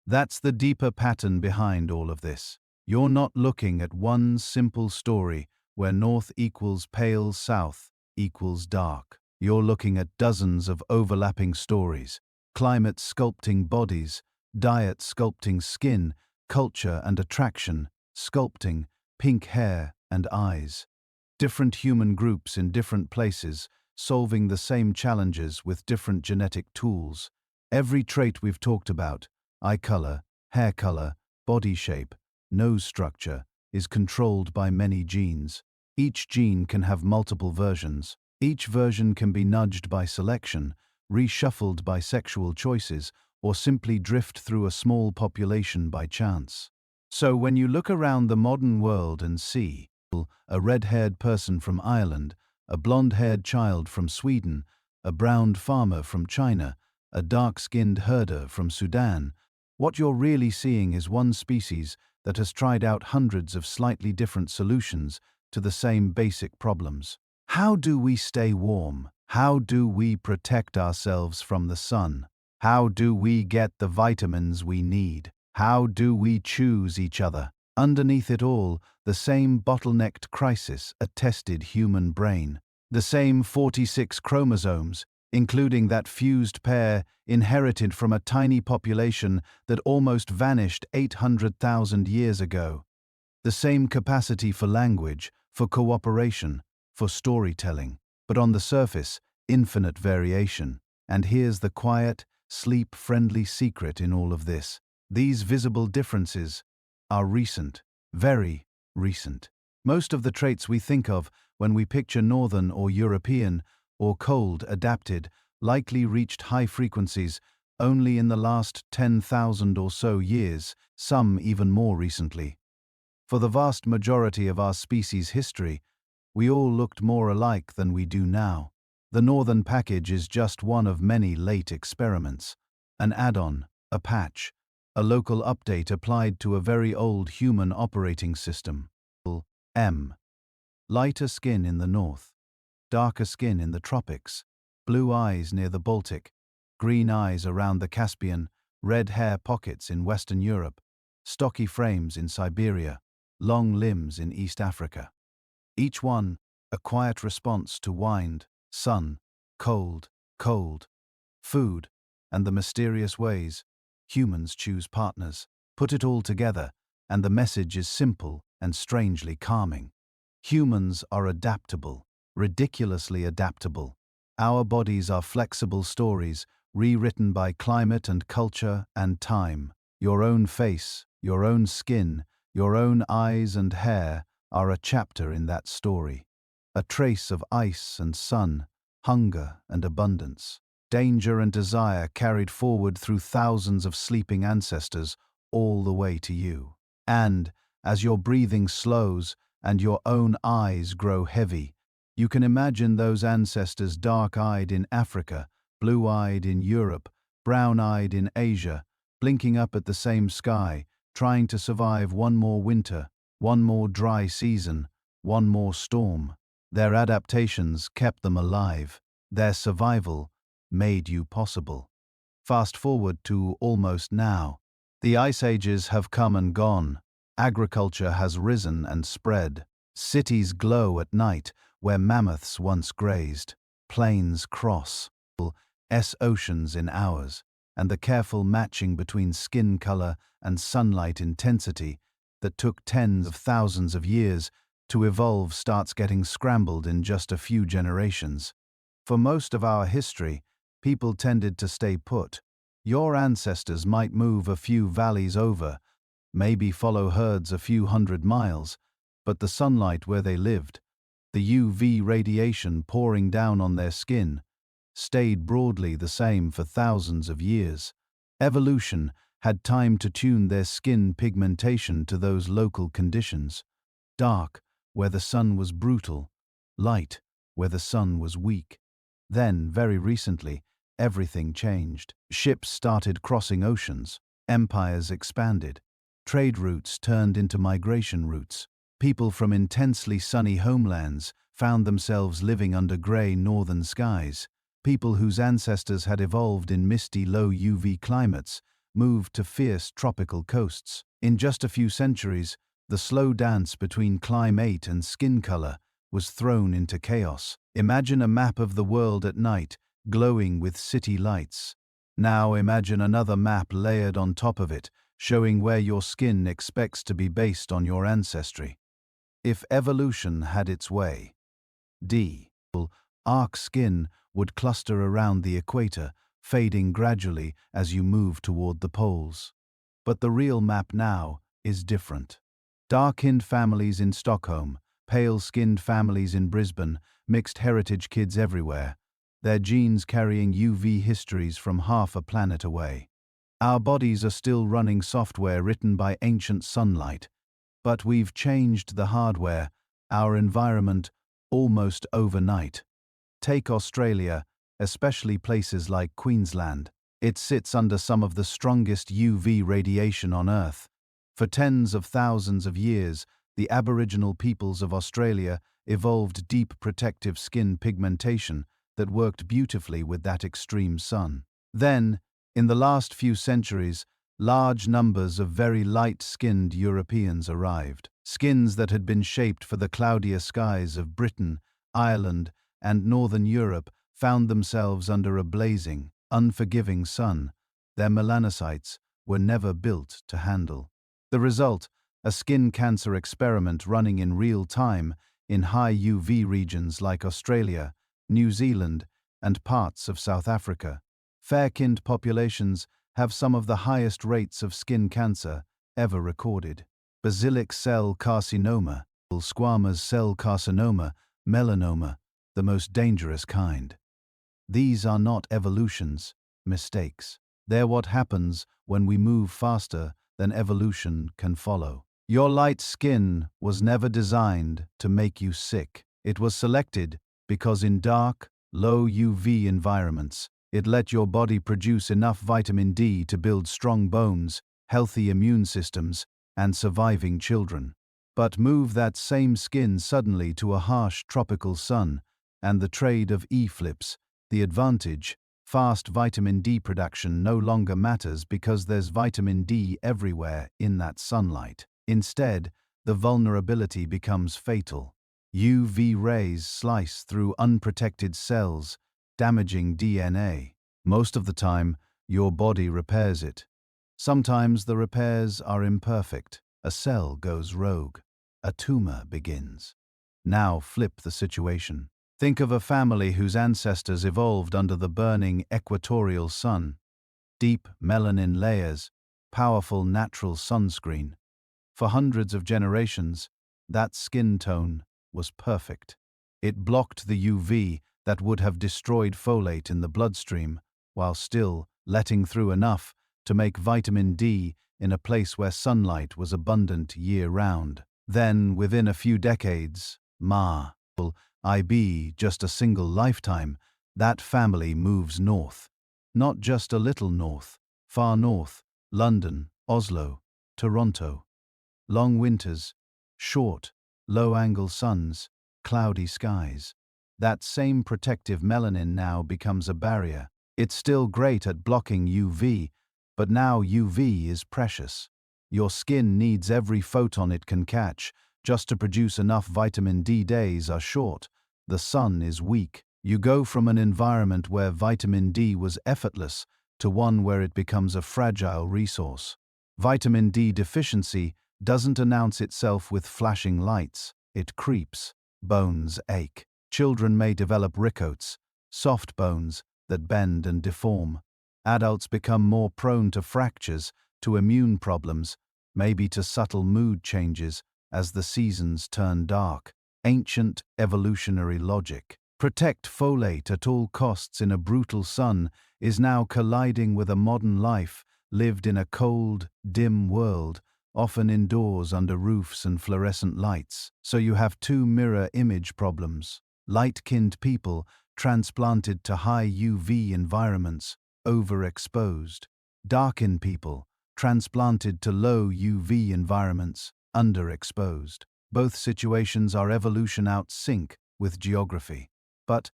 That's the deeper pattern behind all of this. You're not looking at one simple story where north equals pale, south equals dark. You're looking at dozens of overlapping stories, climate sculpting bodies, diet sculpting skin, culture and attraction sculpting pink hair and eyes. Different human groups in different places solving the same challenges with different genetic tools. Every trait we've talked about, eye color, hair color, body shape, nose structure, is controlled by many genes. Each gene can have multiple versions. Each version can be nudged by selection, reshuffled by sexual choices, or simply drift through a small population by chance. So when you look around the modern world and see a red-haired person from Ireland, a blonde-haired child from Sweden, a brown farmer from China, a dark-skinned herder from Sudan, what you're really seeing is one species that has tried out hundreds of slightly different solutions to the same basic problems. How do we stay warm? How do we protect ourselves from the sun? How do we get the vitamins we need? How do we choose each other? Underneath it all, the same bottlenecked crisis attested human brain. The same 46 chromosomes, including that fused pair inherited from a tiny population that almost vanished 800,000 years ago. The same capacity for language, for cooperation, for storytelling, but on the surface, infinite variation. And here's the quiet, sleep-friendly secret in all of this. These visible differences are recent, very recent. Most of the traits we think of when we picture northern or European or cold adapted likely reached high frequencies only in the last 10,000 or so years, some even more recently. For the vast majority of our species' history, we all looked more alike than we do now. The northern package is just one of many late experiments. An add-on, a patch, a local update applied to a very old human operating system. M. Lighter skin in the north, darker skin in the tropics, blue eyes near the Baltic, green eyes around the Caspian, red hair pockets in Western Europe, stocky frames in Siberia, long limbs in East Africa. Each one, a quiet response to wind, sun, cold, food, and the mysterious ways humans choose partners. Put it all together, and the message is simple and strangely calming. Humans are adaptable, ridiculously adaptable. Our bodies are flexible stories, rewritten by climate and culture and time. Your own face, your own skin, your own eyes and hair are a chapter in that story. A trace of ice and sun, hunger and abundance, danger and desire carried forward through thousands of sleeping ancestors all the way to you. And, as your breathing slows and your own eyes grow heavy, you can imagine those ancestors dark-eyed in Africa, blue-eyed in Europe, brown-eyed in Asia, blinking up at the same sky, trying to survive one more winter, one more dry season, one more storm. Their adaptations kept them alive. Their survival made you possible. Fast forward to almost now. The ice ages have come and gone. Agriculture has risen and spread. Cities glow at night where mammoths once grazed. Plains cross oceans in hours, and the careful matching between skin color and sunlight intensity that took tens of thousands of years to evolve starts getting scrambled in just a few generations. For most of our history, people tended to stay put. Your ancestors might move a few valleys over, maybe follow herds a few hundred miles, but the sunlight where they lived, the UV radiation pouring down on their skin, stayed broadly the same for thousands of years. Evolution had time to tune their skin pigmentation to those local conditions. Dark, where the sun was brutal; light, where the sun was weak. Then, very recently, everything changed. Ships started crossing oceans. Empires expanded. Trade routes turned into migration routes. People from intensely sunny homelands found themselves living under gray northern skies. People whose ancestors had evolved in misty low UV climates moved to fierce tropical coasts. In just a few centuries, the slow dance between climate and skin color was thrown into chaos. Imagine a map of the world at night, glowing with city lights. Now imagine another map layered on top of it, showing where your skin expects to be based on your ancestry. If evolution had its way, arc skin would cluster around the equator, fading gradually as you move toward the poles. But the real map now is different. Dark-skinned families in Stockholm, pale-skinned families in Brisbane, mixed heritage kids everywhere, their genes carrying UV histories from half a planet away. Our bodies are still running software written by ancient sunlight, but we've changed the hardware, our environment, almost overnight. Take Australia, especially places like Queensland. It sits under some of the strongest UV radiation on Earth. For tens of thousands of years, the Aboriginal peoples of Australia evolved deep protective skin pigmentation that worked beautifully with that extreme sun. Then, in the last few centuries, large numbers of very light-skinned Europeans arrived. Skins that had been shaped for the cloudier skies of Britain, Ireland, and Northern Europe found themselves under a blazing, unforgiving sun their melanocytes were never built to handle. The result, a skin cancer experiment running in real time in high UV regions like Australia, New Zealand, and parts of South Africa. Fair-skinned populations have some of the highest rates of skin cancer ever recorded. Basilic cell carcinoma, squamous cell carcinoma, melanoma, the most dangerous kind. These are not evolution's mistakes. They're what happens when we move faster than evolution can follow. Your light skin was never designed to make you sick. It was selected because in dark, low UV environments, it let your body produce enough vitamin D to build strong bones, healthy immune systems, and surviving children. But move that same skin suddenly to a harsh tropical sun, and the trade of E-flips, the advantage, fast vitamin D production no longer matters because there's vitamin D everywhere in that sunlight. Instead, the vulnerability becomes fatal. UV rays slice through unprotected cells, damaging DNA. Most of the time, your body repairs it. Sometimes the repairs are imperfect. A cell goes rogue. A tumor begins. Now flip the situation. Think of a family whose ancestors evolved under the burning equatorial sun. Deep melanin layers, powerful natural sunscreen. For hundreds of generations, that skin tone was perfect. It blocked the UV that would have destroyed folate in the bloodstream, while still letting through enough to make vitamin D in a place where sunlight was abundant year-round. Then, within a few decades, just a single lifetime, that family moves north. Not just a little north, far north, London, Oslo, Toronto. Long winters, short, low-angle suns, cloudy skies. That same protective melanin now becomes a barrier. It's still great at blocking UV, but now UV is precious. Your skin needs every photon it can catch. Just to produce enough vitamin D, days are short. The sun is weak. You go from an environment where vitamin D was effortless to one where it becomes a fragile resource. Vitamin D deficiency doesn't announce itself with flashing lights. It creeps. Bones ache. Children may develop rickets, soft bones that bend and deform. Adults become more prone to fractures, to immune problems, maybe to subtle mood changes as the seasons turn dark. Ancient evolutionary logic. Protect folate at all costs in a brutal sun is now colliding with a modern life lived in a cold, dim world, often indoors under roofs and fluorescent lights. So you have two mirror image problems. Light-skinned people transplanted to high UV environments, overexposed. Dark-skinned people transplanted to low UV environments, underexposed. Both situations are evolution out sync with geography. But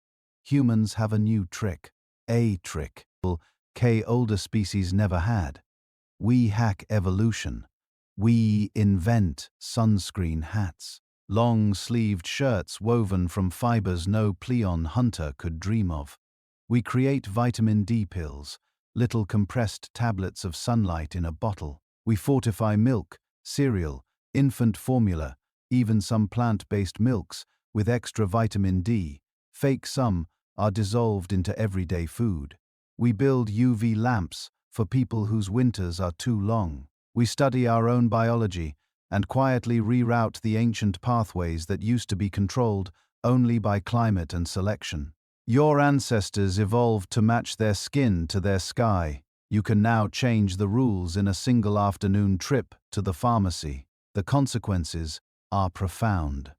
humans have a new trick. A trick older species never had. We hack evolution. We invent sunscreen hats. Long-sleeved shirts woven from fibers no Pleon hunter could dream of. We create vitamin D pills, little compressed tablets of sunlight in a bottle. We fortify milk, cereal, infant formula, even some plant-based milks with extra vitamin D. Fake some are dissolved into everyday food. We build UV lamps for people whose winters are too long. We study our own biology and quietly reroute the ancient pathways that used to be controlled only by climate and selection. Your ancestors evolved to match their skin to their sky. You can now change the rules in a single afternoon trip to the pharmacy. The consequences are profound.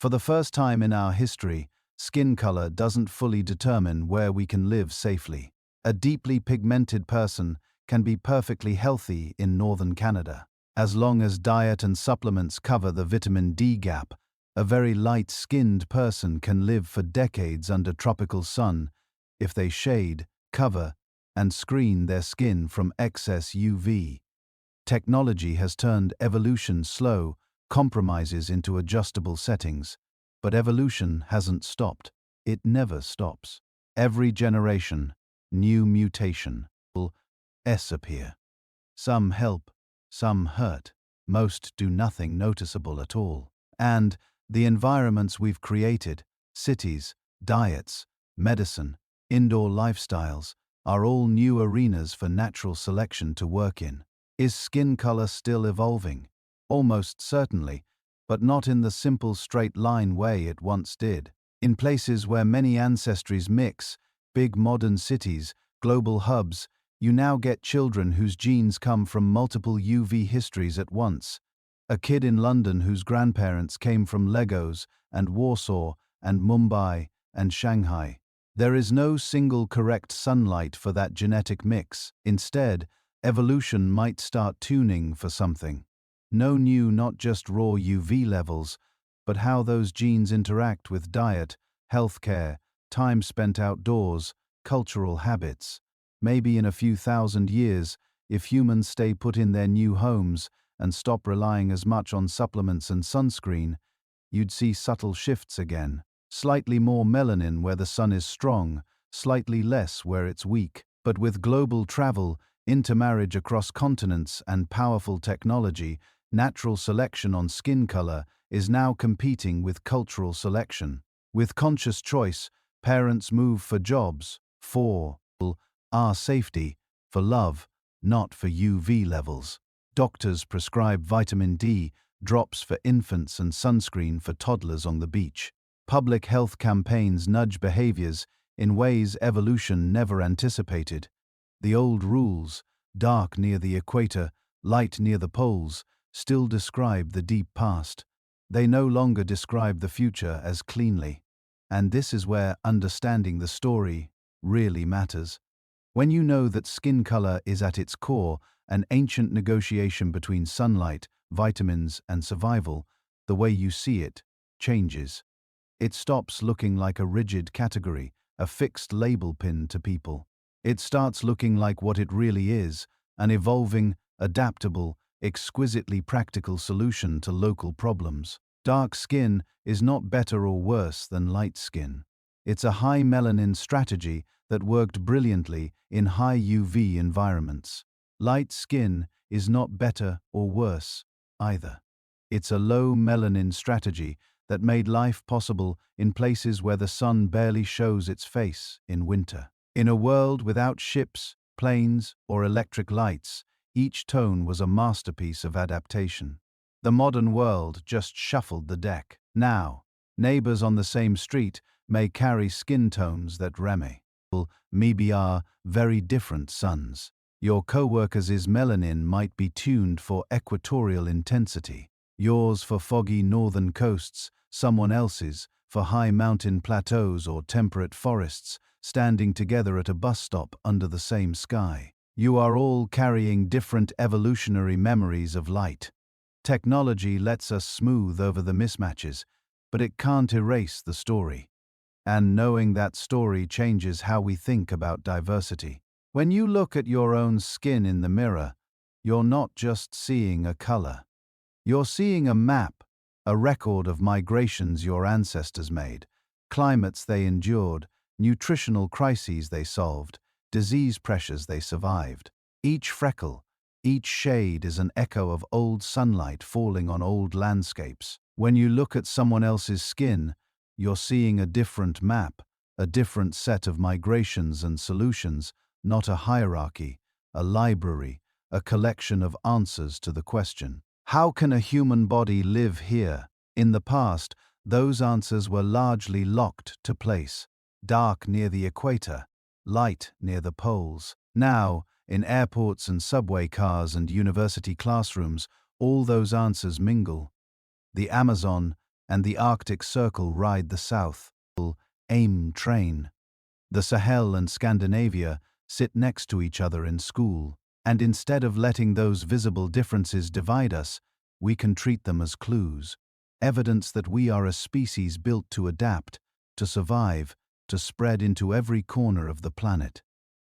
For the first time in our history, skin color doesn't fully determine where we can live safely. A deeply pigmented person can be perfectly healthy in northern Canada. As long as diet and supplements cover the vitamin D gap, a very light-skinned person can live for decades under tropical sun if they shade, cover, and screen their skin from excess UV. Technology has turned evolution's slow compromises into adjustable settings, but evolution hasn't stopped. It never stops. Every generation, new mutation will appear. Some help, some hurt, most do nothing noticeable at all. And the environments we've created, cities, diets, medicine, indoor lifestyles, are all new arenas for natural selection to work in. Is skin color still evolving? Almost certainly, but not in the simple straight-line way it once did. In places where many ancestries mix, big modern cities, global hubs, you now get children whose genes come from multiple UV histories at once. A kid in London whose grandparents came from Legos and Warsaw and Mumbai and Shanghai. There is no single correct sunlight for that genetic mix. Instead, evolution might start tuning for something. Not just raw UV levels, but how those genes interact with diet, healthcare, time spent outdoors, cultural habits. Maybe in a few thousand years, if humans stay put in their new homes and stop relying as much on supplements and sunscreen, you'd see subtle shifts again. Slightly more melanin where the sun is strong, slightly less where it's weak. But with global travel, intermarriage across continents, and powerful technology, natural selection on skin color is now competing with cultural selection. With conscious choice, parents move for jobs, for our safety, for love, not for UV levels. Doctors prescribe vitamin D, drops for infants and sunscreen for toddlers on the beach. Public health campaigns nudge behaviors in ways evolution never anticipated. The old rules, dark near the equator, light near the poles, still describe the deep past. They no longer describe the future as cleanly. And this is where understanding the story really matters. When you know that skin color is at its core an ancient negotiation between sunlight, vitamins, and survival, the way you see it changes. It stops looking like a rigid category, a fixed label pinned to people. It starts looking like what it really is, an evolving, adaptable, exquisitely practical solution to local problems. Dark skin is not better or worse than light skin. It's a high melanin strategy that worked brilliantly in high UV environments. Light skin is not better or worse either. It's a low melanin strategy that made life possible in places where the sun barely shows its face in winter. In a world without ships, planes, or electric lights, each tone was a masterpiece of adaptation. The modern world just shuffled the deck. Now, neighbors on the same street may carry skin tones that maybe are very different suns. Your co-worker's melanin might be tuned for equatorial intensity, yours for foggy northern coasts, someone else's for high mountain plateaus or temperate forests, standing together at a bus stop under the same sky. You are all carrying different evolutionary memories of light. Technology lets us smooth over the mismatches, but it can't erase the story. And knowing that story changes how we think about diversity. When you look at your own skin in the mirror, you're not just seeing a color. You're seeing a map, a record of migrations your ancestors made, climates they endured, nutritional crises they solved, disease pressures they survived. Each freckle, each shade is an echo of old sunlight falling on old landscapes. When you look at someone else's skin, you're seeing a different map, a different set of migrations and solutions, not a hierarchy, a library, a collection of answers to the question, how can a human body live here? In the past, those answers were largely locked to place, dark near the equator, light near the poles. Now, in airports and subway cars and university classrooms, all those answers mingle. The Amazon and the Arctic Circle ride the South AIM train. The Sahel and Scandinavia sit next to each other in school, and instead of letting those visible differences divide us, we can treat them as clues, evidence that we are a species built to adapt, to survive, to spread into every corner of the planet.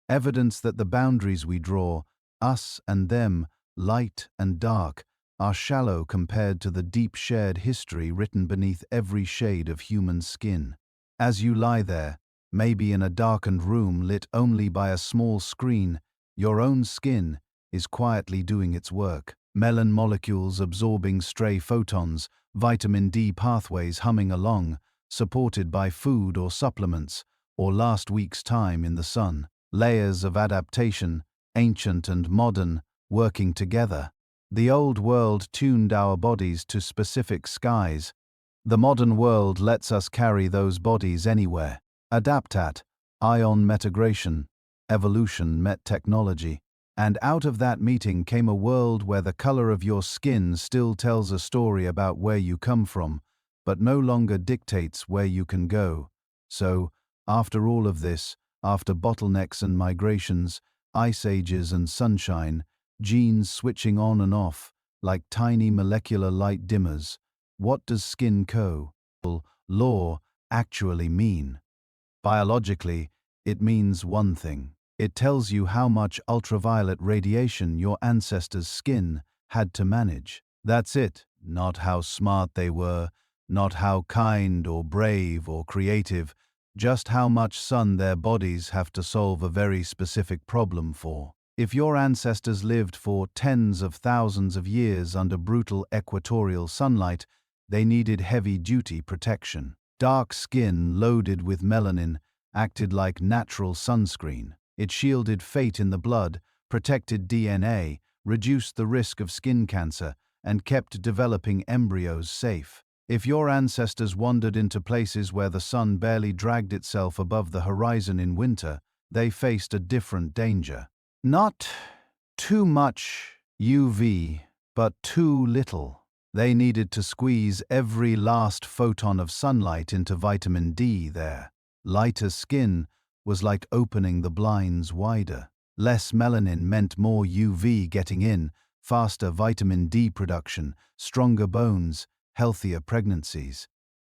Evidence that the boundaries we draw, us and them, light and dark, are shallow compared to the deep shared history written beneath every shade of human skin. As you lie there, maybe in a darkened room lit only by a small screen, your own skin is quietly doing its work. Melanin molecules absorbing stray photons, vitamin D pathways humming along, supported by food or supplements, or last week's time in the sun. Layers of adaptation, ancient and modern, working together. The old world tuned our bodies to specific skies. The modern world lets us carry those bodies anywhere. Adaptat, ion metagration, evolution met technology. And out of that meeting came a world where the color of your skin still tells a story about where you come from, but no longer dictates where you can go. So, after all of this, after bottlenecks and migrations, ice ages and sunshine, genes switching on and off, like tiny molecular light dimmers, what does skin law actually mean? Biologically, it means one thing. It tells you how much ultraviolet radiation your ancestors' skin had to manage. That's it, not how smart they were, not how kind or brave or creative, just how much sun their bodies have to solve a very specific problem for. If your ancestors lived for tens of thousands of years under brutal equatorial sunlight, they needed heavy-duty protection. Dark skin loaded with melanin acted like natural sunscreen. It shielded fate in the blood, protected DNA, reduced the risk of skin cancer, and kept developing embryos safe. If your ancestors wandered into places where the sun barely dragged itself above the horizon in winter, they faced a different danger. Not too much UV, but too little. They needed to squeeze every last photon of sunlight into vitamin D there. Lighter skin was like opening the blinds wider. Less melanin meant more UV getting in, faster vitamin D production, stronger bones, healthier pregnancies.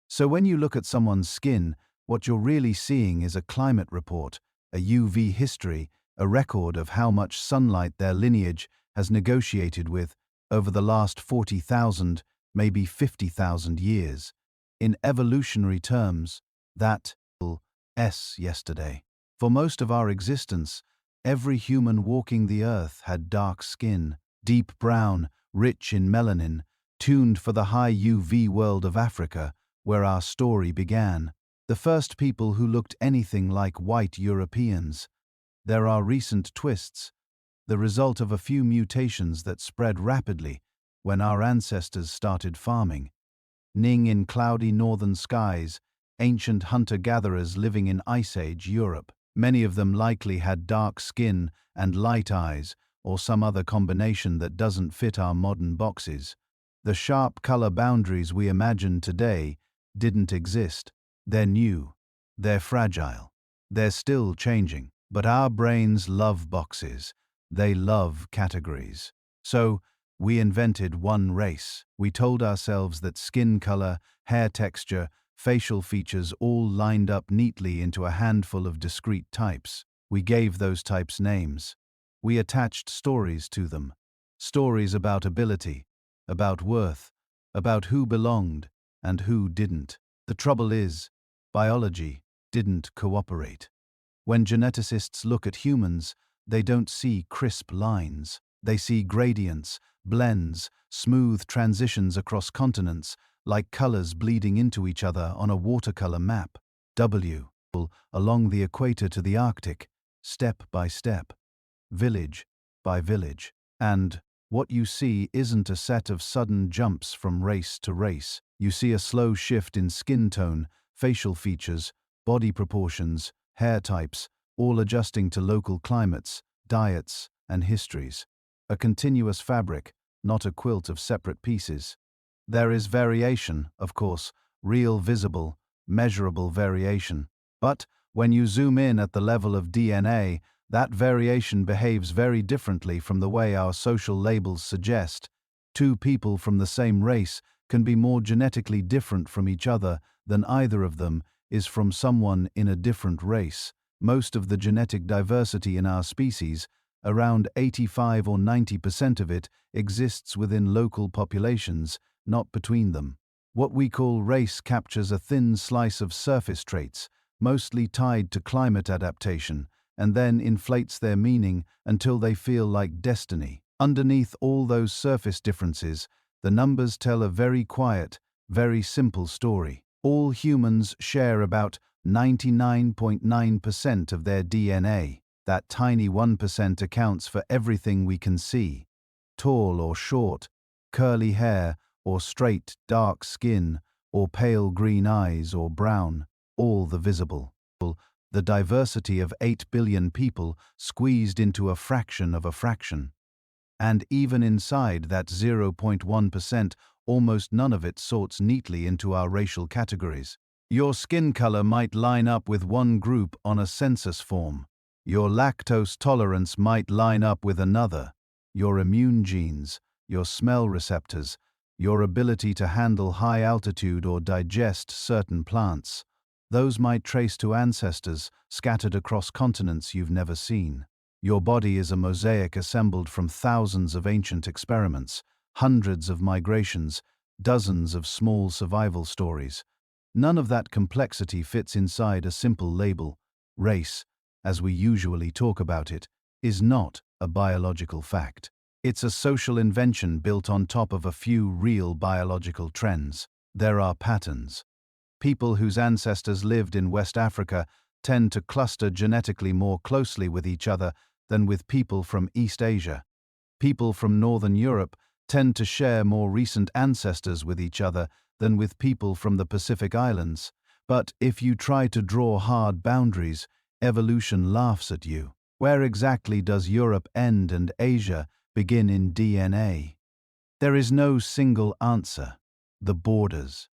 So when you look at someone's skin, what you're really seeing is a climate report, a UV history, a record of how much sunlight their lineage has negotiated with over the last 40,000, maybe 50,000 years. In evolutionary terms, that S yesterday. For most of our existence, every human walking the earth had dark skin, deep brown, rich in melanin, tuned for the high UV world of Africa, where our story began. The first people who looked anything like white Europeans. There are recent twists, the result of a few mutations that spread rapidly when our ancestors started farming. Ning in cloudy northern skies, ancient hunter-gatherers living in Ice Age Europe. Many of them likely had dark skin and light eyes, or some other combination that doesn't fit our modern boxes. The sharp color boundaries we imagine today didn't exist. They're new. They're fragile. They're still changing. But our brains love boxes. They love categories. So, we invented one race. We told ourselves that skin color, hair texture, facial features all lined up neatly into a handful of discrete types. We gave those types names. We attached stories to them. Stories about ability, about worth, about who belonged and who didn't. The trouble is, biology didn't cooperate. When geneticists look at humans, they don't see crisp lines. They see gradients, blends, smooth transitions across continents, like colors bleeding into each other on a watercolor map. Along the equator to the Arctic, step by step, village by village. And what you see isn't a set of sudden jumps from race to race. You see a slow shift in skin tone, facial features, body proportions, hair types, all adjusting to local climates, diets, and histories. A continuous fabric, not a quilt of separate pieces. There is variation, of course, real visible, measurable variation. But when you zoom in at the level of DNA, that variation behaves very differently from the way our social labels suggest. Two people from the same race can be more genetically different from each other than either of them is from someone in a different race. Most of the genetic diversity in our species, around 85 or 90% of it, exists within local populations, not between them. What we call race captures a thin slice of surface traits, mostly tied to climate adaptation, and then inflates their meaning until they feel like destiny. Underneath all those surface differences, the numbers tell a very quiet, very simple story. All humans share about 99.9% of their DNA. That tiny 1% accounts for everything we can see. Tall or short, curly hair or straight, dark skin, or pale green eyes or brown, all the visible. The diversity of 8 billion people squeezed into a fraction of a fraction. And even inside that 0.1%, almost none of it sorts neatly into our racial categories. Your skin color might line up with one group on a census form. Your lactose tolerance might line up with another. Your immune genes, your smell receptors, your ability to handle high altitude or digest certain plants, those might trace to ancestors scattered across continents you've never seen. Your body is a mosaic assembled from thousands of ancient experiments, hundreds of migrations, dozens of small survival stories. None of that complexity fits inside a simple label. Race, as we usually talk about it, is not a biological fact. It's a social invention built on top of a few real biological trends. There are patterns. People whose ancestors lived in West Africa tend to cluster genetically more closely with each other than with people from East Asia. People from Northern Europe tend to share more recent ancestors with each other than with people from the Pacific Islands. But if you try to draw hard boundaries, evolution laughs at you. Where exactly does Europe end and Asia begin in DNA? There is no single answer. The borders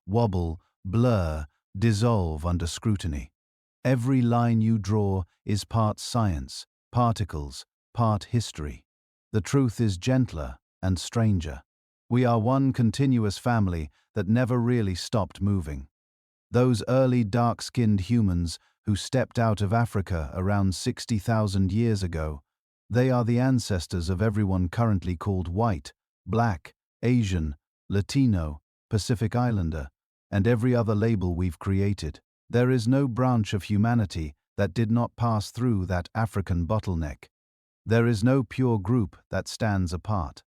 wobble, blur, dissolve under scrutiny. Every line you draw is part science, particles, part history. The truth is gentler and stranger. We are one continuous family that never really stopped moving. Those early dark-skinned humans who stepped out of Africa around 60,000 years ago, they are the ancestors of everyone currently called white, black, Asian, Latino, Pacific Islander, and every other label we've created. There is no branch of humanity that did not pass through that African bottleneck. There is no pure group that stands apart.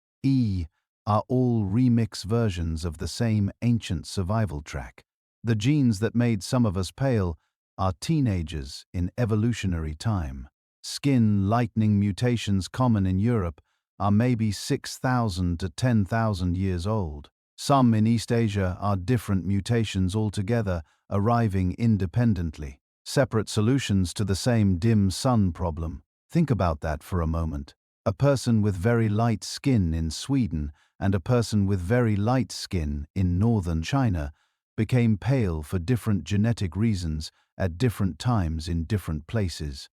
Are all remix versions of the same ancient survival track. The genes that made some of us pale are teenagers in evolutionary time. Skin lightening mutations common in Europe are maybe 6,000 to 10,000 years old. Some in East Asia are different mutations altogether, arriving independently. Separate solutions to the same dim sun problem. Think about that for a moment. A person with very light skin in Sweden and a person with very light skin in northern China became pale for different genetic reasons at different times in different places.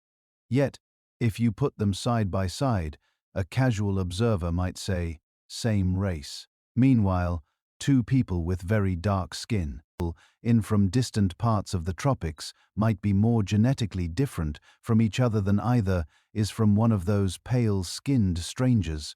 Yet, if you put them side by side, a casual observer might say, same race. Meanwhile, two people with very dark skin, in from distant parts of the tropics, might be more genetically different from each other than either is from one of those pale-skinned strangers.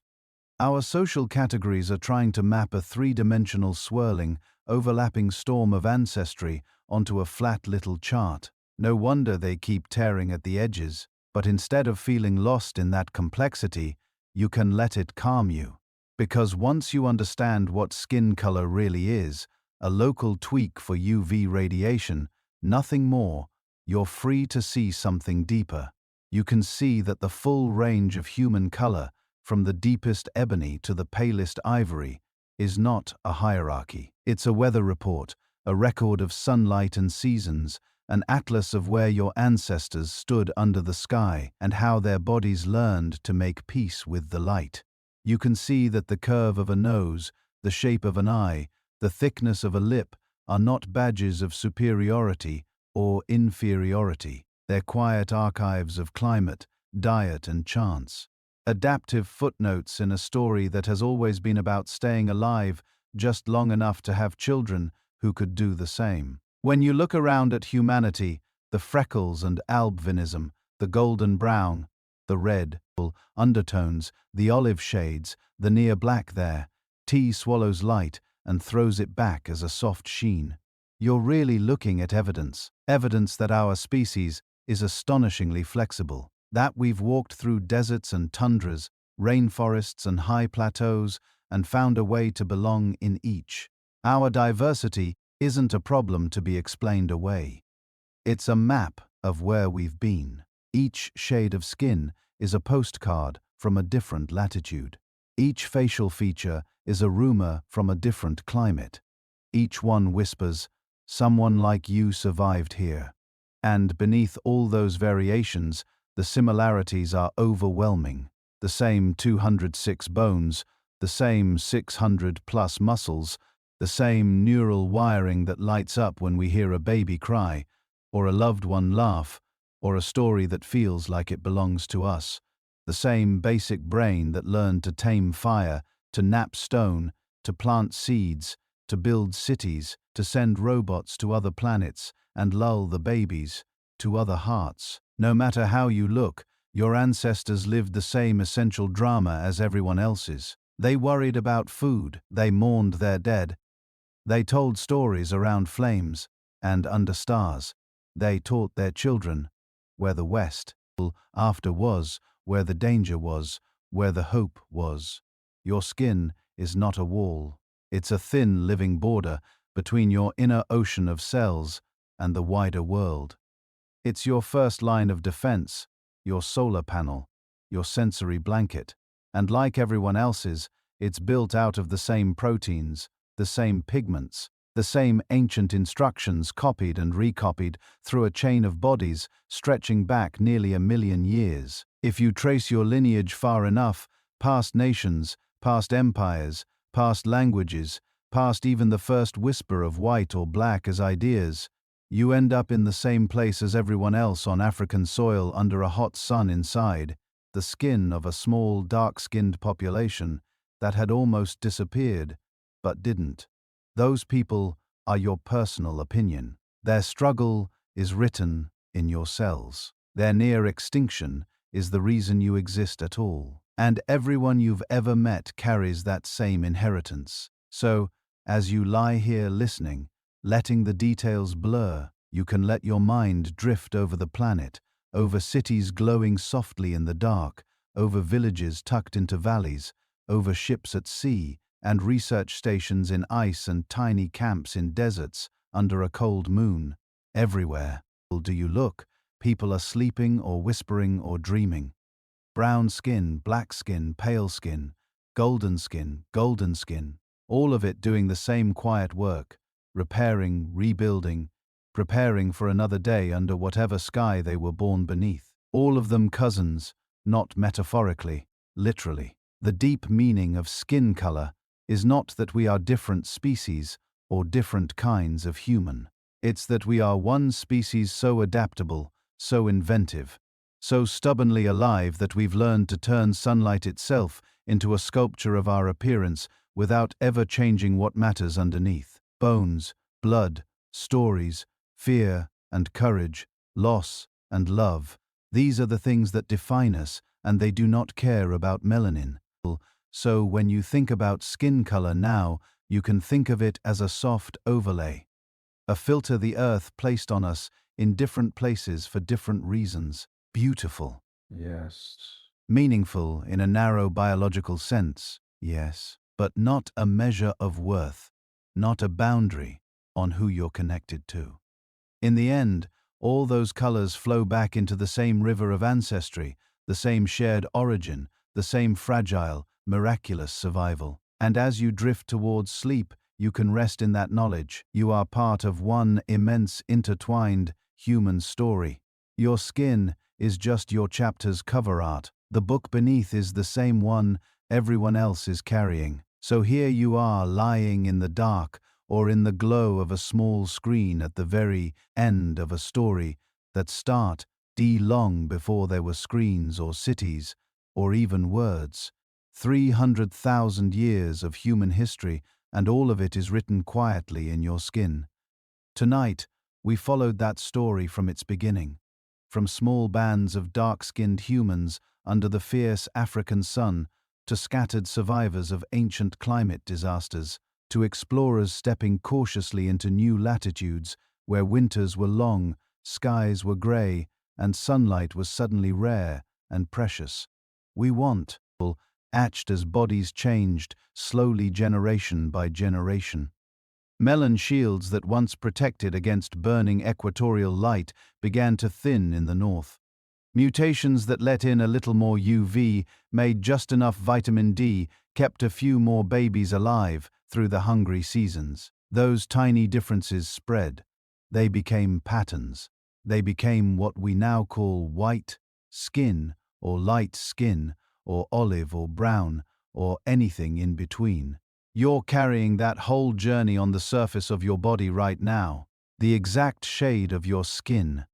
Our social categories are trying to map a three-dimensional swirling, overlapping storm of ancestry onto a flat little chart. No wonder they keep tearing at the edges, but instead of feeling lost in that complexity, you can let it calm you. Because once you understand what skin color really is, a local tweak for UV radiation, nothing more, you're free to see something deeper. You can see that the full range of human color, from the deepest ebony to the palest ivory, is not a hierarchy. It's a weather report, a record of sunlight and seasons, an atlas of where your ancestors stood under the sky and how their bodies learned to make peace with the light. You can see that the curve of a nose, the shape of an eye, the thickness of a lip are not badges of superiority or inferiority. They're quiet archives of climate, diet, and chance. Adaptive footnotes in a story that has always been about staying alive just long enough to have children who could do the same. When you look around at humanity, the freckles and albinism, the golden brown, the red undertones, the olive shades, the near black there, tea swallows light and throws it back as a soft sheen. You're really looking at evidence that our species is astonishingly flexible, that we've walked through deserts and tundras, rainforests and high plateaus, and found a way to belong in each. Our diversity isn't a problem to be explained away. It's a map of where we've been. Each shade of skin is a postcard from a different latitude. Each facial feature is a rumor from a different climate. Each one whispers, "Someone like you survived here." And beneath all those variations, the similarities are overwhelming. The same 206 bones, the same 600+ muscles, the same neural wiring that lights up when we hear a baby cry, or a loved one laugh, or a story that feels like it belongs to us. The same basic brain that learned to tame fire, to nap stone, to plant seeds, to build cities, to send robots to other planets, and lull the babies to other hearts. No matter how you look, your ancestors lived the same essential drama as everyone else's. They worried about food, they mourned their dead, they told stories around flames and under stars. They taught their children where the West after was, where the danger was, where the hope was. Your skin is not a wall. It's a thin living border between your inner ocean of cells and the wider world. It's your first line of defense, your solar panel, your sensory blanket. And like everyone else's, it's built out of the same proteins, the same pigments, the same ancient instructions copied and recopied through a chain of bodies stretching back nearly 1,000,000 years. If you trace your lineage far enough, past nations, past empires, past languages, past even the first whisper of white or black as ideas, you end up in the same place as everyone else on African soil under a hot sun inside, the skin of a small dark-skinned population that had almost disappeared, but didn't. Those people are your personal opinion. Their struggle is written in your cells. Their near extinction is the reason you exist at all. And everyone you've ever met carries that same inheritance. So, as you lie here listening, letting the details blur, you can let your mind drift over the planet, over cities glowing softly in the dark, over villages tucked into valleys, over ships at sea, and research stations in ice and tiny camps in deserts under a cold moon. Everywhere do you look, people are sleeping or whispering or dreaming. Brown skin, black skin, pale skin, golden skin, all of it doing the same quiet work, repairing, rebuilding, preparing for another day under whatever sky they were born beneath. All of them cousins, not metaphorically, literally. The deep meaning of skin color is not that we are different species or different kinds of human. It's that we are one species so adaptable, so inventive, so stubbornly alive that we've learned to turn sunlight itself into a sculpture of our appearance without ever changing what matters underneath. Bones, blood, stories, fear and courage, loss and love. These are the things that define us, and they do not care about melanin. So when you think about skin color now, you can think of it as a soft overlay, a filter the earth placed on us in different places for different reasons. Beautiful. Yes. Meaningful in a narrow biological sense, yes, but not a measure of worth, not a boundary on who you're connected to. In the end, all those colors flow back into the same river of ancestry, the same shared origin, the same fragile, miraculous survival. And as you drift towards sleep, you can rest in that knowledge. You are part of one immense, intertwined, human story. Your skin is just your chapter's cover art. The book beneath is the same one everyone else is carrying. So here you are, lying in the dark, or in the glow of a small screen at the very end of a story that started long before there were screens or cities, or even words. 300,000 years of human history, and all of it is written quietly in your skin. Tonight, we followed that story from its beginning, from small bands of dark-skinned humans under the fierce African sun to scattered survivors of ancient climate disasters, to explorers stepping cautiously into new latitudes where winters were long, skies were gray, and sunlight was suddenly rare and precious. We want, etched as bodies changed, slowly generation by generation. Melon shields that once protected against burning equatorial light began to thin in the north. Mutations that let in a little more UV, made just enough vitamin D, kept a few more babies alive through the hungry seasons. Those tiny differences spread. They became patterns. They became what we now call white skin, or light skin, or olive or brown, or anything in between. You're carrying that whole journey on the surface of your body right now, the exact shade of your skin.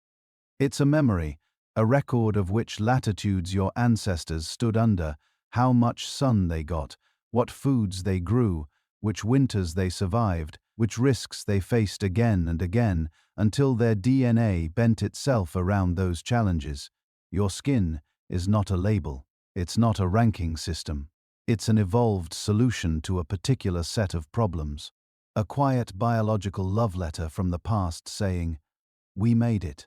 It's a memory, a record of which latitudes your ancestors stood under, how much sun they got, what foods they grew, which winters they survived, which risks they faced again and again, until their DNA bent itself around those challenges. Your skin is not a label. It's not a ranking system. It's an evolved solution to a particular set of problems. A quiet biological love letter from the past saying, "We made it.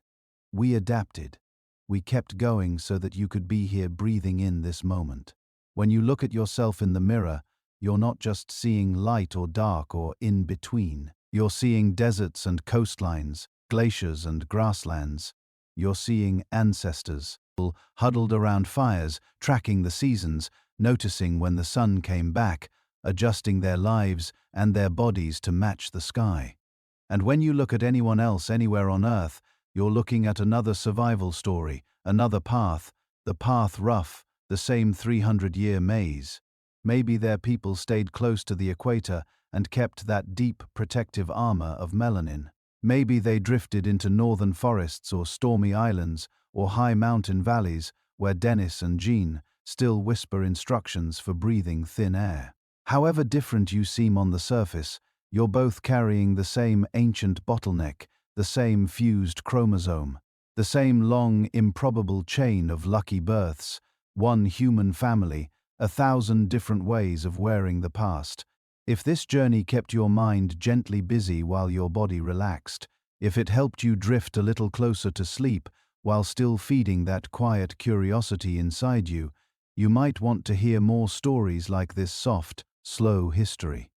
We adapted. We kept going so that you could be here breathing in this moment." When you look at yourself in the mirror, you're not just seeing light or dark or in between. You're seeing deserts and coastlines, glaciers and grasslands. You're seeing ancestors, huddled around fires, tracking the seasons, noticing when the sun came back, adjusting their lives and their bodies to match the sky. And when you look at anyone else anywhere on Earth, you're looking at another survival story, another path, the path rough, the same 300-year maze. Maybe their people stayed close to the equator and kept that deep protective armor of melanin. Maybe they drifted into northern forests or stormy islands or high mountain valleys where Dennis and Jean still whisper instructions for breathing thin air. However different you seem on the surface, you're both carrying the same ancient bottleneck, the same fused chromosome, the same long, improbable chain of lucky births, one human family, 1,000 different ways of wearing the past. If this journey kept your mind gently busy while your body relaxed, if it helped you drift a little closer to sleep while still feeding that quiet curiosity inside you, you might want to hear more stories like this soft, slow history.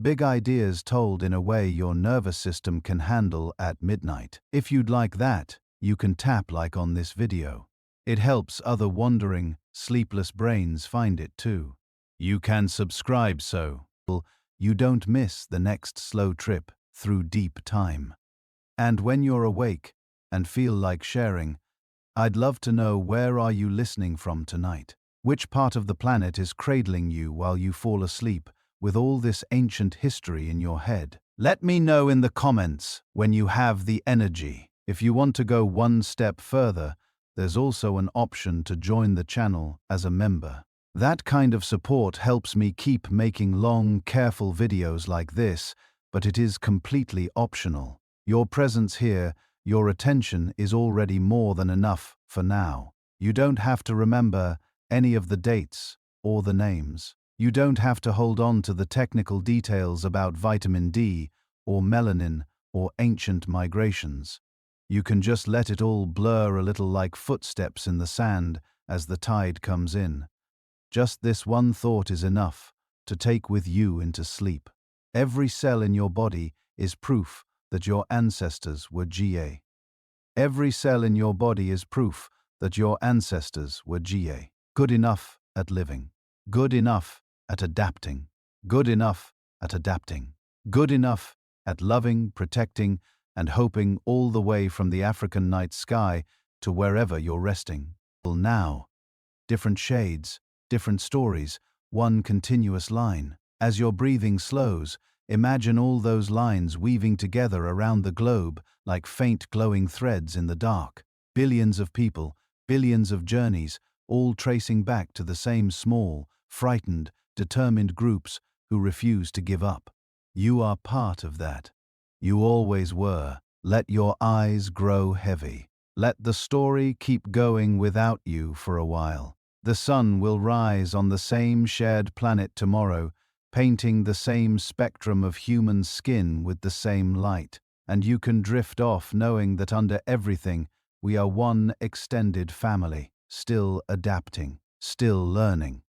Big ideas told in a way your nervous system can handle at midnight. If you'd like that, you can tap like on this video. It helps other wandering, sleepless brains find it too. You can subscribe so you don't miss the next slow trip through deep time. And when you're awake and feel like sharing, I'd love to know, where are you listening from tonight? Which part of the planet is cradling you while you fall asleep with all this ancient history in your head? Let me know in the comments when you have the energy. If you want to go one step further, there's also an option to join the channel as a member. That kind of support helps me keep making long, careful videos like this, but it is completely optional. Your presence here, your attention is already more than enough for now. You don't have to remember any of the dates or the names. You don't have to hold on to the technical details about vitamin D or melanin or ancient migrations. You can just let it all blur a little like footsteps in the sand as the tide comes in. Just this one thought is enough to take with you into sleep. Every cell in your body is proof that your ancestors were GA. Every cell in your body is proof that your ancestors were GA. Good enough at living. Good enough at adapting. Good enough at adapting. Good enough at loving, protecting, and hoping, all the way from the African night sky to wherever you're resting. Now, different shades, different stories, one continuous line. As your breathing slows, imagine all those lines weaving together around the globe like faint glowing threads in the dark. Billions of people, billions of journeys, all tracing back to the same small, frightened, determined groups who refuse to give up. You are part of that. You always were. Let your eyes grow heavy. Let the story keep going without you for a while. The sun will rise on the same shared planet tomorrow, painting the same spectrum of human skin with the same light. And you can drift off knowing that under everything, we are one extended family, still adapting, still learning.